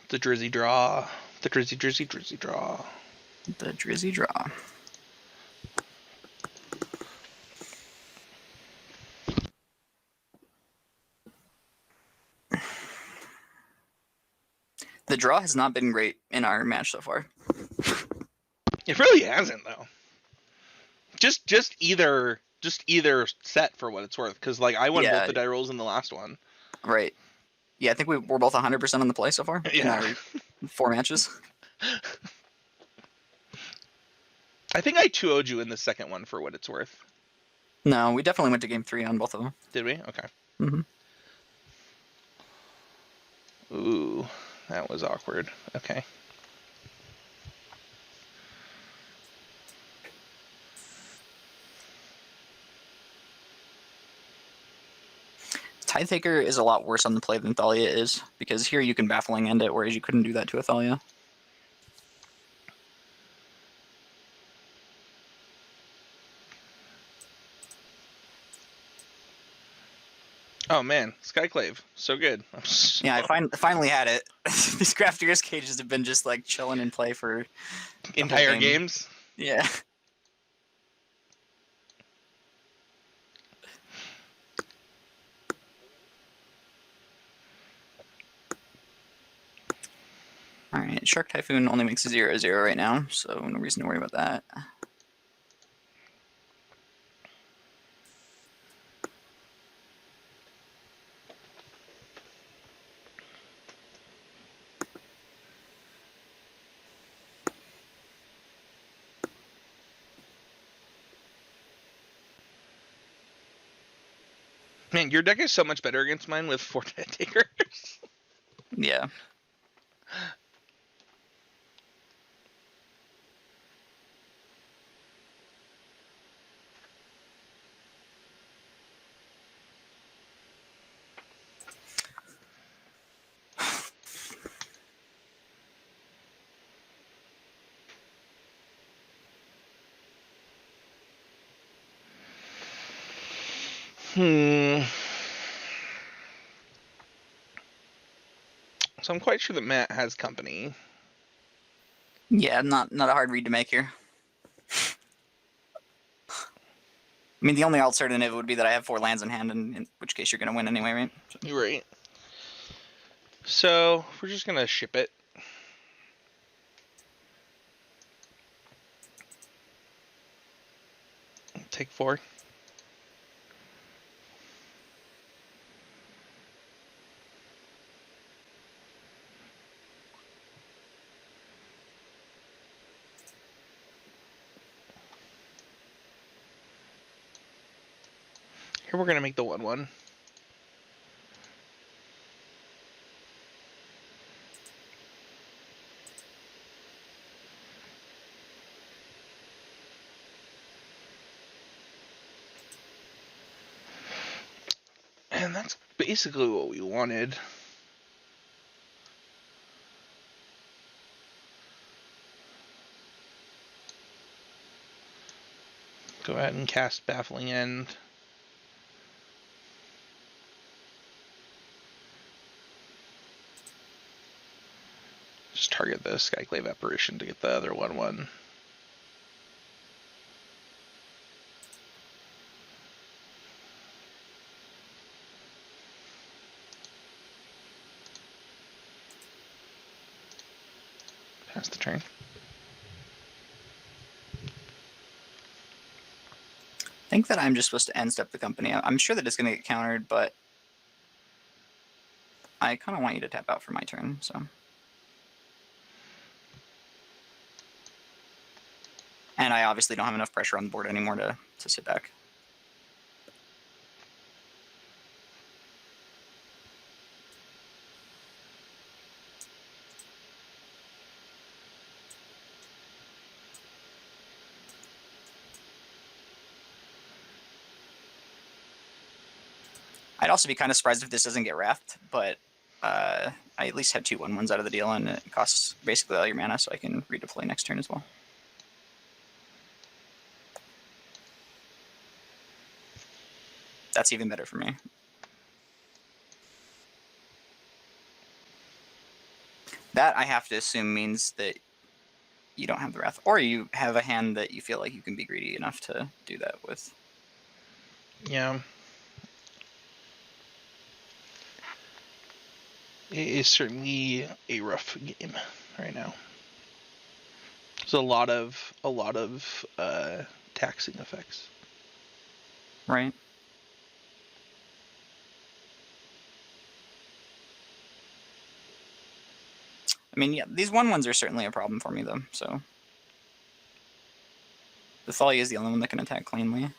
[SPEAKER 1] The Drizzy draw. The Drizzy draw.
[SPEAKER 2] The Drizzy draw. The draw has not been great in our match so far.
[SPEAKER 1] It really hasn't though. Just either set for what it's worth, because like I won both the die rolls in the last one.
[SPEAKER 2] Right. Yeah, I think we're both 100% on the play so far in our 4 matches.
[SPEAKER 1] I think I 2-0'd you in the second one for what it's worth.
[SPEAKER 2] No, we definitely went to game 3 on both of them.
[SPEAKER 1] Did we? Okay.
[SPEAKER 2] Mm-hmm.
[SPEAKER 1] Ooh, that was awkward. Okay.
[SPEAKER 2] Tidetaker is a lot worse on the play than Thalia is, because here you can Baffling End it, whereas you couldn't do that to a Thalia.
[SPEAKER 1] Oh man, Skyclave, so good.
[SPEAKER 2] Yeah, I finally had it. These Crafter's Cages have been just like chilling in play for
[SPEAKER 1] entire games.
[SPEAKER 2] Yeah. Alright, Shark Typhoon only makes 0/0 right now, so no reason to worry about that.
[SPEAKER 1] Man, your deck is so much better against mine with 4 Tidetakers.
[SPEAKER 2] Yeah.
[SPEAKER 1] Hmm. So I'm quite sure that Matt has company.
[SPEAKER 2] Yeah, not a hard read to make here. I mean, the only alternative would be that I have 4 lands in hand, and in which case you're going to win anyway, right? So.
[SPEAKER 1] You're right. So we're just gonna ship it. Take 4. Here we're gonna make the 1/1. And that's basically what we wanted. Go ahead and cast Baffling End. Just target the Skyclave Apparition to get the other 1/1. Pass the turn.
[SPEAKER 2] I think that I'm just supposed to end step the company. I'm sure that it's going to get countered, but I kind of want you to tap out for my turn, so. And I obviously don't have enough pressure on the board anymore to sit back. I'd also be kind of surprised if this doesn't get wrathed, but I at least had 2 1/1s out of the deal, and it costs basically all your mana, so I can redeploy next turn as well. That's even better for me. That, I have to assume, means that you don't have the Wrath, or you have a hand that you feel like you can be greedy enough to do that with.
[SPEAKER 1] Yeah. It is certainly a rough game right now. There's a lot of taxing effects.
[SPEAKER 2] Right. I mean, yeah, these 1/1s are certainly a problem for me, though, so. The Thalia is the only one that can attack cleanly.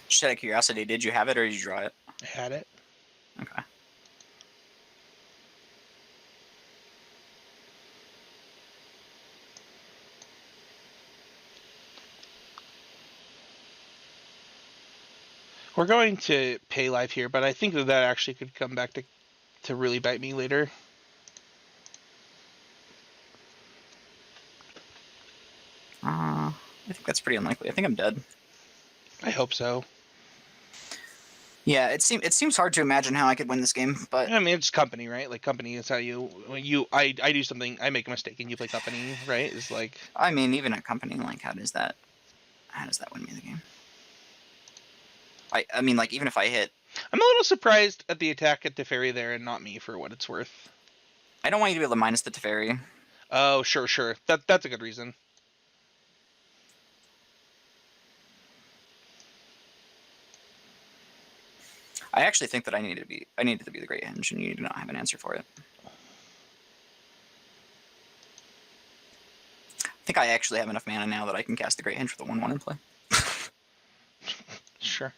[SPEAKER 2] Just out of curiosity, did you have it or did you draw it?
[SPEAKER 1] I had it.
[SPEAKER 2] Okay.
[SPEAKER 1] We're going to pay life here, but I think that actually could come back to really bite me later.
[SPEAKER 2] I think that's pretty unlikely. I think I'm dead.
[SPEAKER 1] I hope so.
[SPEAKER 2] Yeah, it seems hard to imagine how I could win this game, but
[SPEAKER 1] I mean, it's company, right? Like company is how I do something, I make a mistake, and you play company, right? It's like,
[SPEAKER 2] I mean, even at company, like, how does that win me the game? I mean, like, even if I hit.
[SPEAKER 1] I'm a little surprised at the attack at Teferi there and not me, for what it's worth.
[SPEAKER 2] I don't want you to be able to minus the Teferi.
[SPEAKER 1] Oh, sure. That's a good reason.
[SPEAKER 2] I actually think that I needed to be the Great Henge, and you do not have an answer for it. I think I actually have enough mana now that I can cast the Great Henge with a 1/1 in play.
[SPEAKER 1] Sure.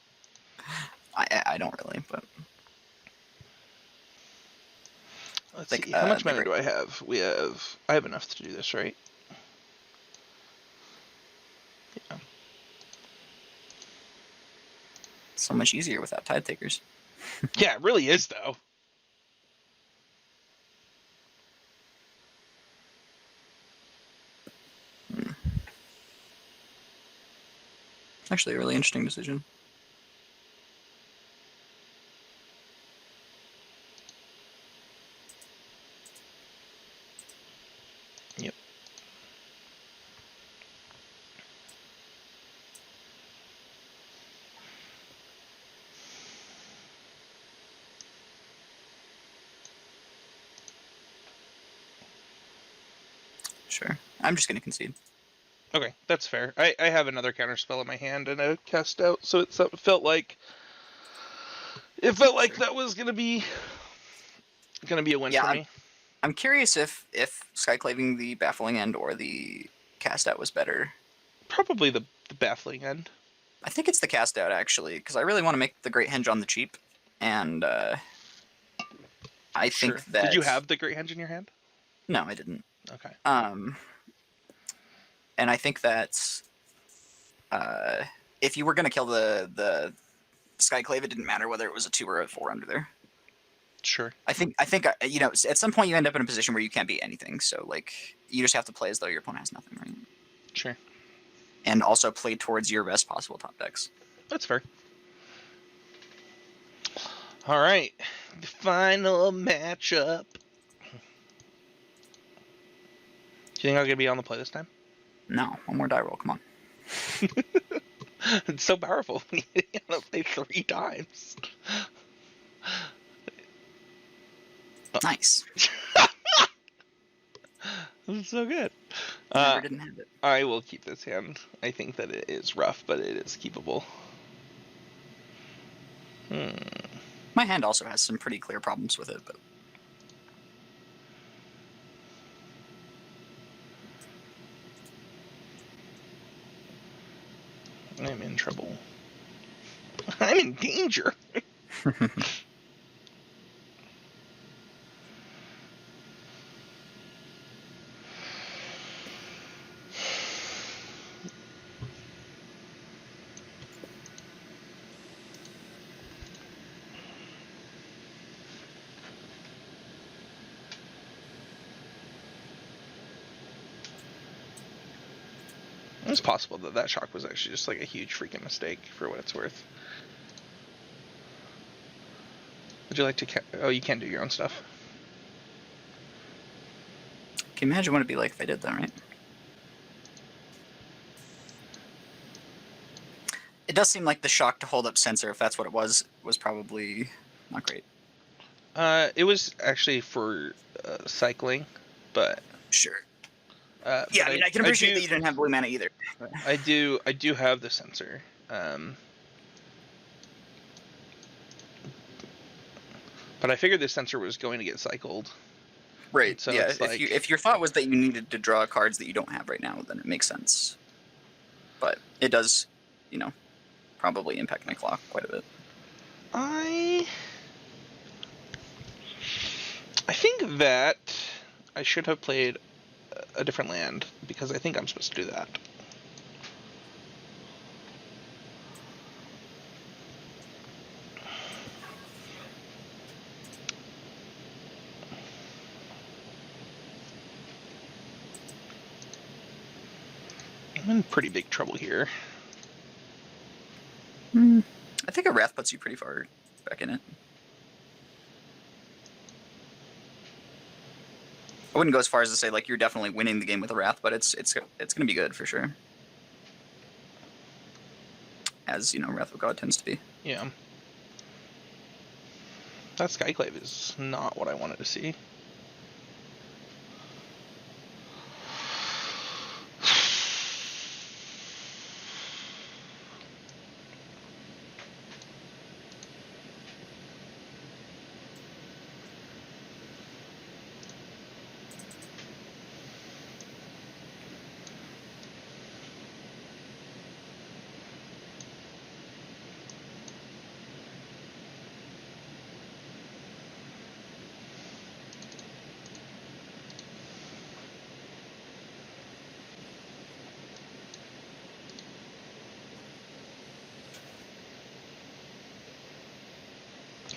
[SPEAKER 2] I don't really, but
[SPEAKER 1] Let's
[SPEAKER 2] like,
[SPEAKER 1] see. How much mana do I have? I have enough to do this, right? Yeah.
[SPEAKER 2] so much easier without Tide Takers.
[SPEAKER 1] Yeah, it really is, though.
[SPEAKER 2] Actually, a really interesting decision.
[SPEAKER 1] Yep.
[SPEAKER 2] Sure. I'm just going to concede.
[SPEAKER 1] Okay, that's fair. I have another counter spell in my hand and a cast out, so it felt like
[SPEAKER 2] Sure.
[SPEAKER 1] that was gonna be a win for me.
[SPEAKER 2] I'm curious if Skyclaving the Baffling End or the Cast Out was better.
[SPEAKER 1] Probably the baffling end.
[SPEAKER 2] I think it's the Cast Out, actually, because I really want to make the Great Henge on the cheap, and I
[SPEAKER 1] Sure.
[SPEAKER 2] think that...
[SPEAKER 1] Did you have the Great Henge in your hand?
[SPEAKER 2] No, I didn't.
[SPEAKER 1] Okay.
[SPEAKER 2] And I think that if you were going to kill the Skyclave, it didn't matter whether it was a 2 or a 4 under there.
[SPEAKER 1] Sure.
[SPEAKER 2] I think you know, at some point you end up in a position where you can't beat anything, so like you just have to play as though your opponent has nothing, right?
[SPEAKER 1] Sure.
[SPEAKER 2] And also play towards your best possible top decks.
[SPEAKER 1] That's fair. All right, the final matchup. Do you think I'm gonna be on the play this time?
[SPEAKER 2] No, one more die roll. Come on.
[SPEAKER 1] It's so powerful when you gotta play 3 times.
[SPEAKER 2] Nice.
[SPEAKER 1] That's so good.
[SPEAKER 2] Never didn't have it.
[SPEAKER 1] I will keep this hand. I think that it is rough, but it is keepable.
[SPEAKER 2] My hand also has some pretty clear problems with it, but
[SPEAKER 1] I'm in trouble. I'm in danger. It's possible that that shock was actually just like a huge freaking mistake, for what it's worth. Would you like to? Oh, you can't do your own stuff.
[SPEAKER 2] can you imagine what it'd be like if I did that, right? It does seem like the shock to hold up sensor, if that's what it was probably not great.
[SPEAKER 1] It was actually for cycling, but
[SPEAKER 2] Sure.
[SPEAKER 1] yeah,
[SPEAKER 2] I mean, I can appreciate that you didn't have blue mana either.
[SPEAKER 1] I do have the sensor. But I figured this sensor was going to get cycled.
[SPEAKER 2] Right.
[SPEAKER 1] So
[SPEAKER 2] yeah.
[SPEAKER 1] it's like,
[SPEAKER 2] If your thought was that you needed to draw cards that you don't have right now, then it makes sense. But it does, you know, probably impact my clock quite a bit.
[SPEAKER 1] I think that I should have played a different land, because I think I'm supposed to do that. I'm in pretty big trouble here.
[SPEAKER 2] I think a Wrath puts you pretty far back in it. I wouldn't go as far as to say like you're definitely winning the game with a Wrath, but it's gonna be good for sure. As you know, Wrath of God tends to be.
[SPEAKER 1] Yeah. That Skyclave is not what I wanted to see.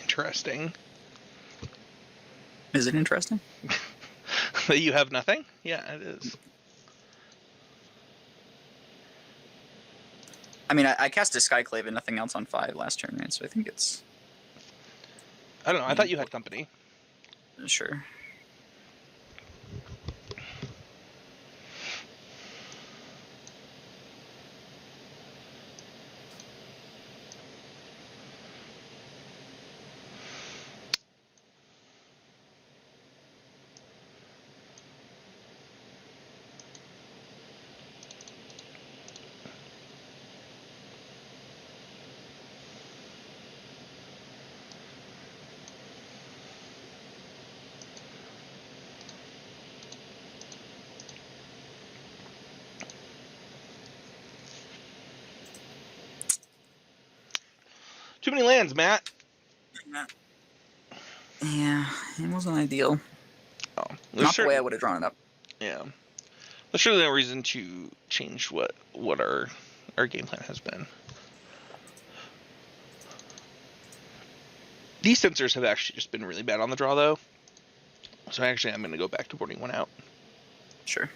[SPEAKER 1] Interesting.
[SPEAKER 2] Is it interesting?
[SPEAKER 1] That you have nothing? Yeah, it is.
[SPEAKER 2] I mean, I cast a Skyclave and nothing else on 5 last turn, right? So I think it's...
[SPEAKER 1] I don't know. I thought you had company.
[SPEAKER 2] Sure.
[SPEAKER 1] Too many lands, Matt.
[SPEAKER 2] Yeah, it wasn't ideal.
[SPEAKER 1] Oh,
[SPEAKER 2] Not the way I would have drawn it up.
[SPEAKER 1] Yeah. There's surely no reason to change what our game plan has been. These sensors have actually just been really bad on the draw, though. So actually, I'm going to go back to boarding one out.
[SPEAKER 2] Sure.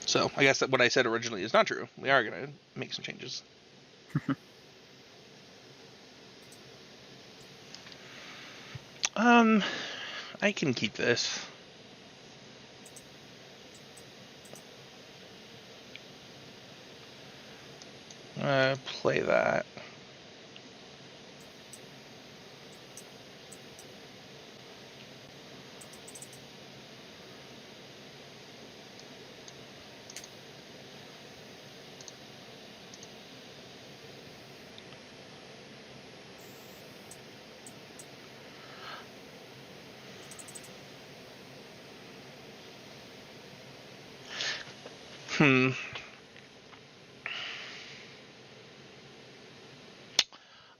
[SPEAKER 1] So I guess that what I said originally is not true. We are going to make some changes. I can keep this. Play that. I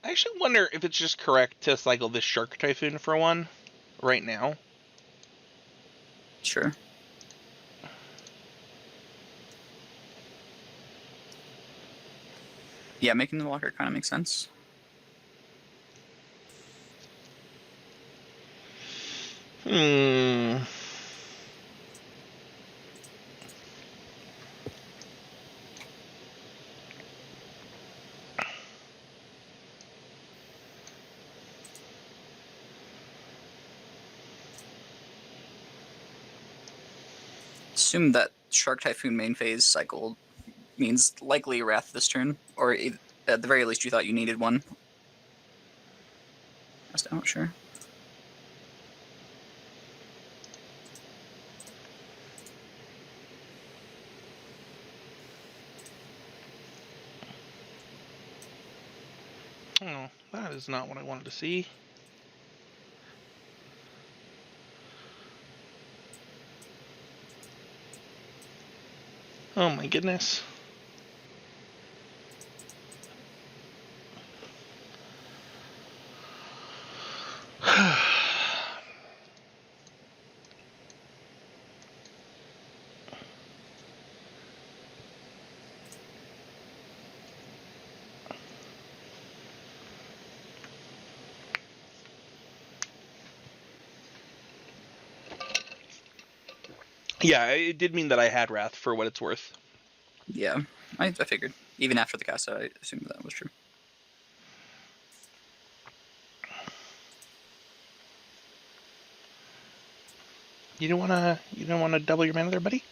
[SPEAKER 1] actually wonder if it's just correct to cycle this Shark Typhoon for one right now.
[SPEAKER 2] Sure. Yeah, making the blocker kind of makes sense.
[SPEAKER 1] Hmm.
[SPEAKER 2] Assume that Shark Typhoon main phase cycle means likely Wrath this turn, or at the very least you thought you needed one. I'm still not sure.
[SPEAKER 1] Oh, that is not what I wanted to see. Oh my goodness. Yeah, it did mean that I had Wrath for what it's worth.
[SPEAKER 2] Yeah, I figured. Even after the cast, I assumed that was true.
[SPEAKER 1] You don't wanna double your mana there, buddy?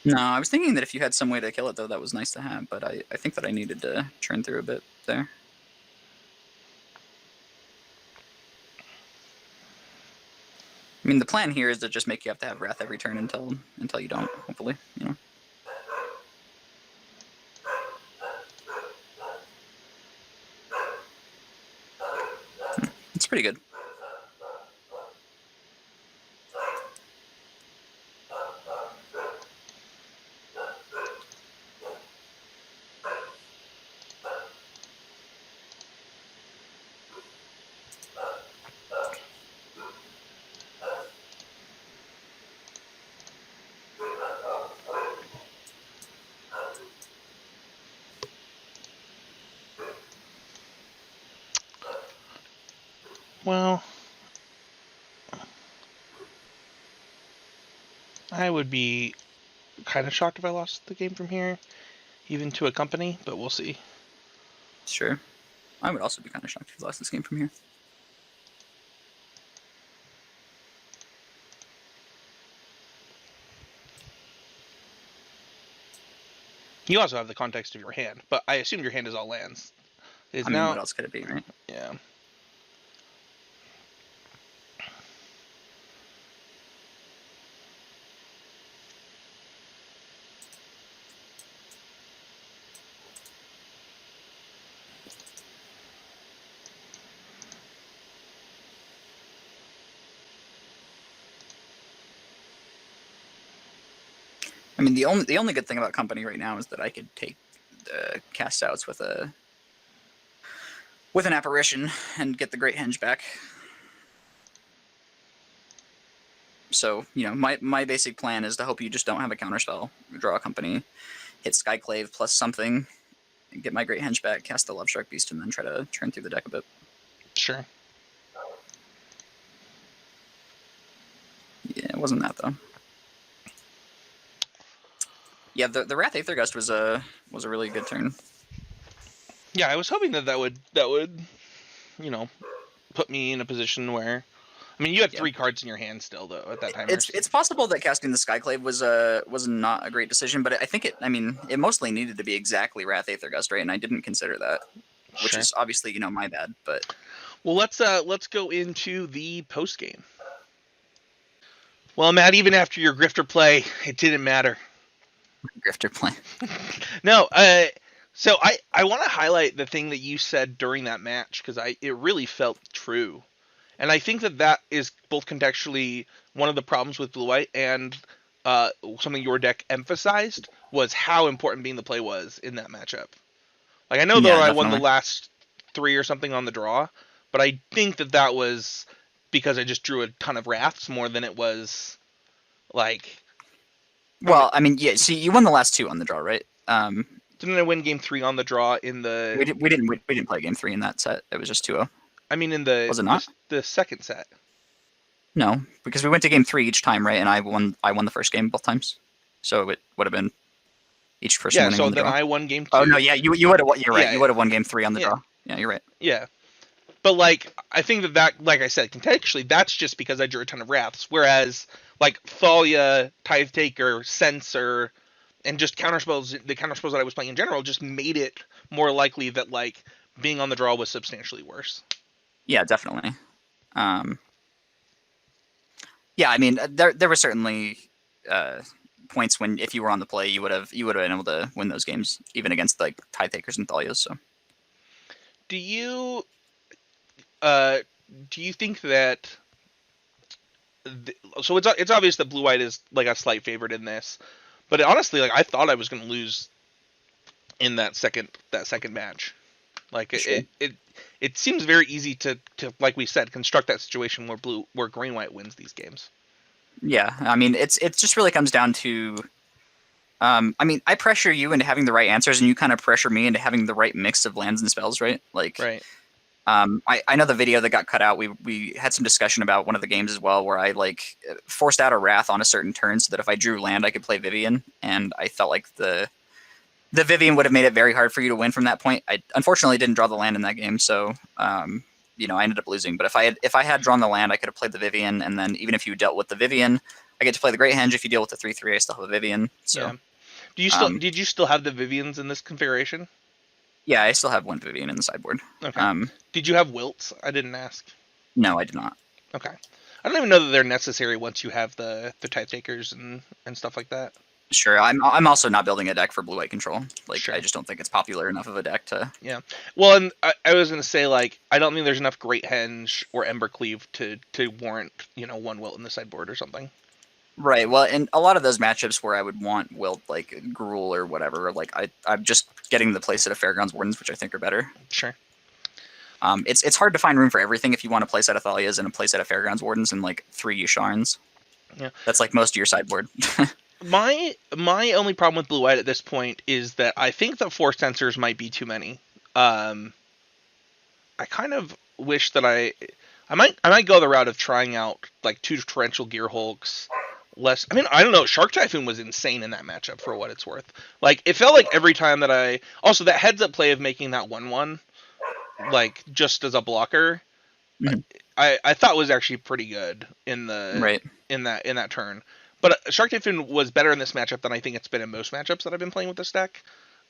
[SPEAKER 2] No, I was thinking that if you had some way to kill it, though, that was nice to have, but I think that I needed to churn through a bit there. I mean, the plan here is to just make you have to have Wrath every turn until you don't, hopefully, you know. It's pretty good.
[SPEAKER 1] Well, I would be kind of shocked if I lost the game from here, even to a company, but we'll see.
[SPEAKER 2] Sure. I would also be kind of shocked if you lost this game from here.
[SPEAKER 1] You also have the context of your hand, but I assume your hand is all lands.
[SPEAKER 2] I mean, what else could it be, right?
[SPEAKER 1] Yeah.
[SPEAKER 2] I mean, the only good thing about company right now is that I could take cast outs with an apparition and get the Great Henge back. So, you know, my basic plan is to hope you just don't have a counterspell, draw a company, hit Skyclave plus something, and get my Great Henge back, cast the Love Shark Beast, and then try to churn through the deck a bit.
[SPEAKER 1] Sure.
[SPEAKER 2] Yeah, it wasn't that though. Yeah, the Wrath Aethergust was a really good turn.
[SPEAKER 1] Yeah, I was hoping that would you know, put me in a position where, I mean, you had 3 cards in your hand still though at that time.
[SPEAKER 2] It's possible that casting the Skyclave was not a great decision, but I think it mostly needed to be exactly Wrath Aethergust, right? And I didn't consider that, which is obviously, you know, my bad. But
[SPEAKER 1] well, let's go into the post game. Well, Matt, even after your grifter play, it didn't matter.
[SPEAKER 2] Grifter play.
[SPEAKER 1] No, so I want to highlight the thing that you said during that match because it really felt true, and I think that is both contextually one of the problems with blue white and something your deck emphasized was how important being the play was in that matchup. Like I know though I won the last 3 or something on the draw, but I think that was because I just drew a ton of wraths more than it was like.
[SPEAKER 2] Well, I mean, yeah. See, you won the last 2 on the draw, right?
[SPEAKER 1] Didn't I win game 3 on the draw in the?
[SPEAKER 2] We didn't play game 3 in that set. It was just 2-0.
[SPEAKER 1] I mean, in the
[SPEAKER 2] was it not
[SPEAKER 1] the second set?
[SPEAKER 2] No, because we went to game 3 each time, right? And I won the first game both times, so it would have been each person winning on the draw.
[SPEAKER 1] Yeah, so then I won game 2.
[SPEAKER 2] Oh no, yeah, you would have. You're right. You would have won game 3 on the draw. Yeah, you're right.
[SPEAKER 1] Yeah, but like I think that like I said, contextually, that's just because I drew a ton of wraths. Whereas like Thalia, Tithe Taker, Censor, and just counterspells, the counterspells that I was playing in general, just made it more likely that like being on the draw was substantially worse.
[SPEAKER 2] Yeah, definitely. Yeah, I mean, there were certainly points when if you were on the play, you would have been able to win those games, even against like Tithe Takers and Thalias. So,
[SPEAKER 1] do you think that? So it's obvious that blue white is like a slight favorite in this, but honestly, like I thought I was going to lose in that second match. Like
[SPEAKER 2] sure.
[SPEAKER 1] it seems very easy to like we said construct that situation where green white wins these games.
[SPEAKER 2] Yeah, I mean it just really comes down to, I mean I pressure you into having the right answers, and you kind of pressure me into having the right mix of lands and spells, right? Like
[SPEAKER 1] right.
[SPEAKER 2] I know the video that got cut out. We had some discussion about one of the games as well, where I like forced out a Wrath on a certain turn so that if I drew land, I could play Vivian, and I felt like the Vivian would have made it very hard for you to win from that point. I unfortunately didn't draw the land in that game, so you know I ended up losing. But if I had drawn the land, I could have played the Vivian, and then even if you dealt with the Vivian, I get to play the Great Henge. If you deal with the 3/3, I still have a Vivian. So
[SPEAKER 1] Yeah. Did you still have the Vivians in this configuration?
[SPEAKER 2] yeah, I still have one Vivian in the sideboard.
[SPEAKER 1] Okay. Did you have Wilts? I didn't ask.
[SPEAKER 2] No, I did not.
[SPEAKER 1] Okay. I don't even know that they're necessary once you have the type takers and stuff like that.
[SPEAKER 2] Sure, I'm also not building a deck for blue-white control. Like,
[SPEAKER 1] Sure.
[SPEAKER 2] I just don't think it's popular enough of a deck to.
[SPEAKER 1] Yeah. Well, and I was gonna say, like, I don't think there's enough Great Henge or Embercleave to warrant, one Wilt in the sideboard or something.
[SPEAKER 2] Right. Well, in a lot of those matchups where I would want Wilt, like Gruul or whatever, like I'm just getting the playset of Fairgrounds Wardens, which I think are better.
[SPEAKER 1] Sure.
[SPEAKER 2] It's hard to find room for everything if you want to play set of Thalias and a playset of Fairgrounds Wardens and like 3 Yusharns.
[SPEAKER 1] Yeah.
[SPEAKER 2] That's like most of your sideboard.
[SPEAKER 1] My only problem with blue white at this point is that I think that 4 sensors might be too many. I kind of wish that I might go the route of trying out like 2 torrential gear hulks. Less. I mean, I don't know. Shark Typhoon was insane in that matchup for what it's worth. Like, it felt like every time that also that heads up play of making that 1/1, like just as a blocker,
[SPEAKER 2] mm-hmm.
[SPEAKER 1] I thought was actually pretty good in the
[SPEAKER 2] right
[SPEAKER 1] in that turn. But Shark Typhoon was better in this matchup than I think it's been in most matchups that I've been playing with this deck.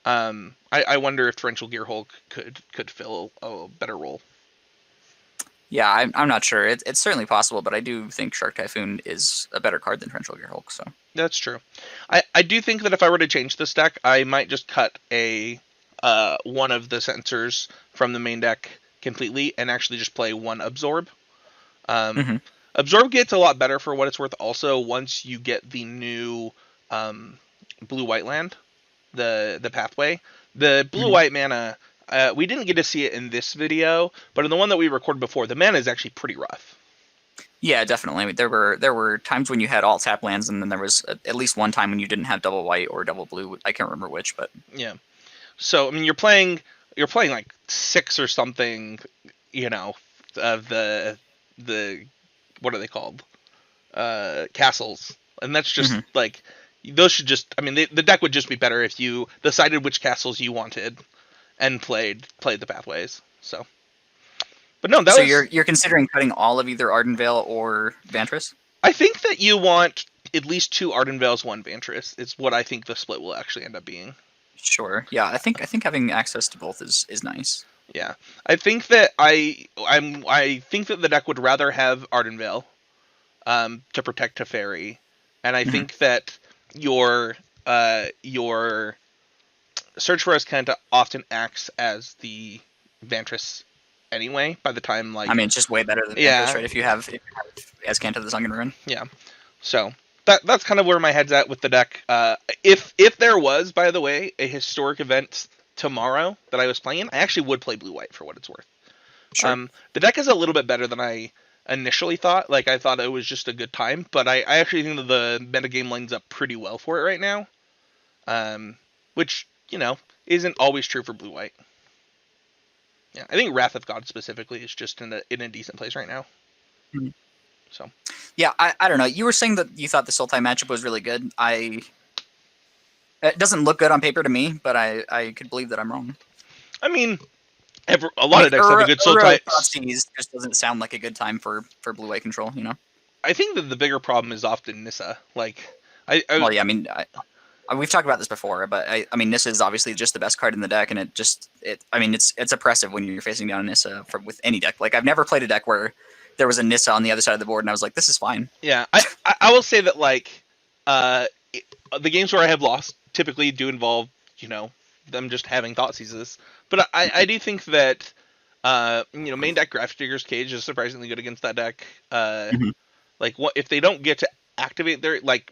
[SPEAKER 1] I wonder if Torrential Gear Hulk could fill a better role.
[SPEAKER 2] Yeah, I'm not sure. It's certainly possible, but I do think Shark Typhoon is a better card than Torrential Gear Hulk. So
[SPEAKER 1] that's true. I do think that if I were to change this deck, I might just cut one of the sensors from the main deck completely and actually just play 1 Absorb.
[SPEAKER 2] mm-hmm.
[SPEAKER 1] Absorb gets a lot better for what it's worth. Also, once you get the new blue-white land, the pathway, the blue-white mana. We didn't get to see it in this video, but in the one that we recorded before, the mana is actually pretty rough.
[SPEAKER 2] Yeah, definitely. I mean, there were times when you had all tap lands, and then there was at least one time when you didn't have double white or double blue. I can't remember which, but
[SPEAKER 1] yeah. So I mean, you're playing like 6 or something, of the what are they called? Castles, and that's just like those should just. I mean, the deck would just be better if you decided which castles you wanted and played the pathways. So, but no,
[SPEAKER 2] you're considering cutting all of either Ardenvale or Vantress?
[SPEAKER 1] I think that you want at least 2 Ardenvales, 1 Vantress. It's what I think the split will actually end up being.
[SPEAKER 2] Sure. Yeah, I think having access to both is nice.
[SPEAKER 1] Yeah, I think that I think that the deck would rather have Ardenvale, to protect Teferi, and I think that your Search for Azcanta often acts as the Vantress anyway. By the time, like,
[SPEAKER 2] I mean, it's just way better than Vantress, right? If you have Azcanta the Sunken Ruin.
[SPEAKER 1] Yeah. So that's kind of where my head's at with the deck. If there was, by the way, a historic event tomorrow that I was playing, I actually would play blue white for what it's worth.
[SPEAKER 2] Sure.
[SPEAKER 1] The deck is a little bit better than I initially thought. Like, I thought it was just a good time, but I actually think that the metagame lines up pretty well for it right now. Which, isn't always true for blue white. Yeah, I think Wrath of God specifically is just in a decent place right now.
[SPEAKER 2] Mm-hmm.
[SPEAKER 1] So.
[SPEAKER 2] Yeah, I don't know. You were saying that you thought the Sultai matchup was really good. It doesn't look good on paper to me, but I could believe that I'm wrong.
[SPEAKER 1] I mean, a lot of decks have a good Sultai.
[SPEAKER 2] Just doesn't sound like a good time for blue-white control,
[SPEAKER 1] I think that the bigger problem is often Nissa. Like,
[SPEAKER 2] well, yeah, I mean, we've talked about this before, but I mean, Nissa is obviously just the best card in the deck, and it's oppressive when you're facing down Nissa with any deck. Like, I've never played a deck where there was a Nissa on the other side of the board, and I was like, this is fine.
[SPEAKER 1] Yeah, I will say that, like, the games where I have lost typically do involve, them just having Thoughtseizes. But I do think that, main deck Grafdigger's Cage is surprisingly good against that deck. Like, what if they don't get to activate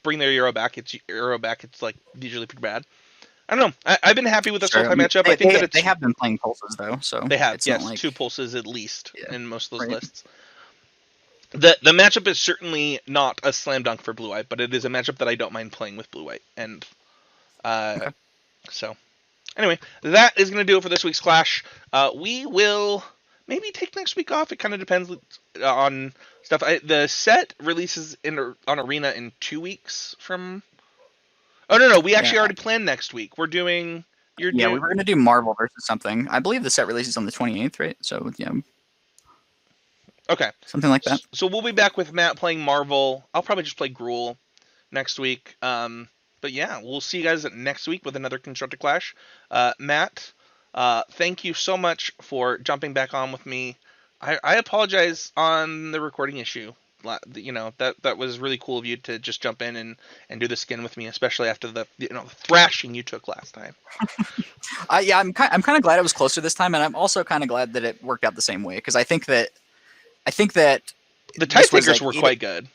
[SPEAKER 1] bring their Euro back, it's like usually pretty bad. I don't know. I've been happy with the Sultai matchup. I think that
[SPEAKER 2] they have been playing pulses though, so
[SPEAKER 1] they have, yes, 2 pulses at least in most of those lists. The matchup is certainly not a slam dunk for blue white, but it is a matchup that I don't mind playing with blue white. And so anyway, that is going to do it for this week's Clash. We will maybe take next week off. It kind of depends on stuff. The set releases on Arena in 2 weeks from. Oh no, we actually already planned next week. We're doing. We
[SPEAKER 2] were going to do Marvel versus something. I believe the set releases on the 28th, right? So yeah.
[SPEAKER 1] Okay.
[SPEAKER 2] Something like that.
[SPEAKER 1] So we'll be back with Matt playing Marvel. I'll probably just play Gruul. next week. But yeah, we'll see you guys next week with another Constructed Clash. Matt, thank you so much for jumping back on with me. I apologize on the recording issue. You know, that was really cool of you to just jump in and do the skin with me, especially after the thrashing you took last time.
[SPEAKER 2] Yeah, I'm kind of glad it was closer this time, and I'm also kind of glad that it worked out the same way, because I think that
[SPEAKER 1] The tie
[SPEAKER 2] this was
[SPEAKER 1] takers
[SPEAKER 2] like
[SPEAKER 1] were quite good.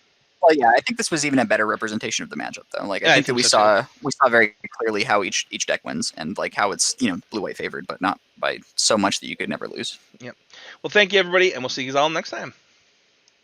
[SPEAKER 2] well, yeah, I think this was even a better representation of the matchup, though. Like, I
[SPEAKER 1] Yeah,
[SPEAKER 2] think that we
[SPEAKER 1] so
[SPEAKER 2] saw very clearly how each deck wins, and like how it's blue white favored, but not by so much that you could never lose.
[SPEAKER 1] Yep. Well, thank you everybody, and we'll see you all next time.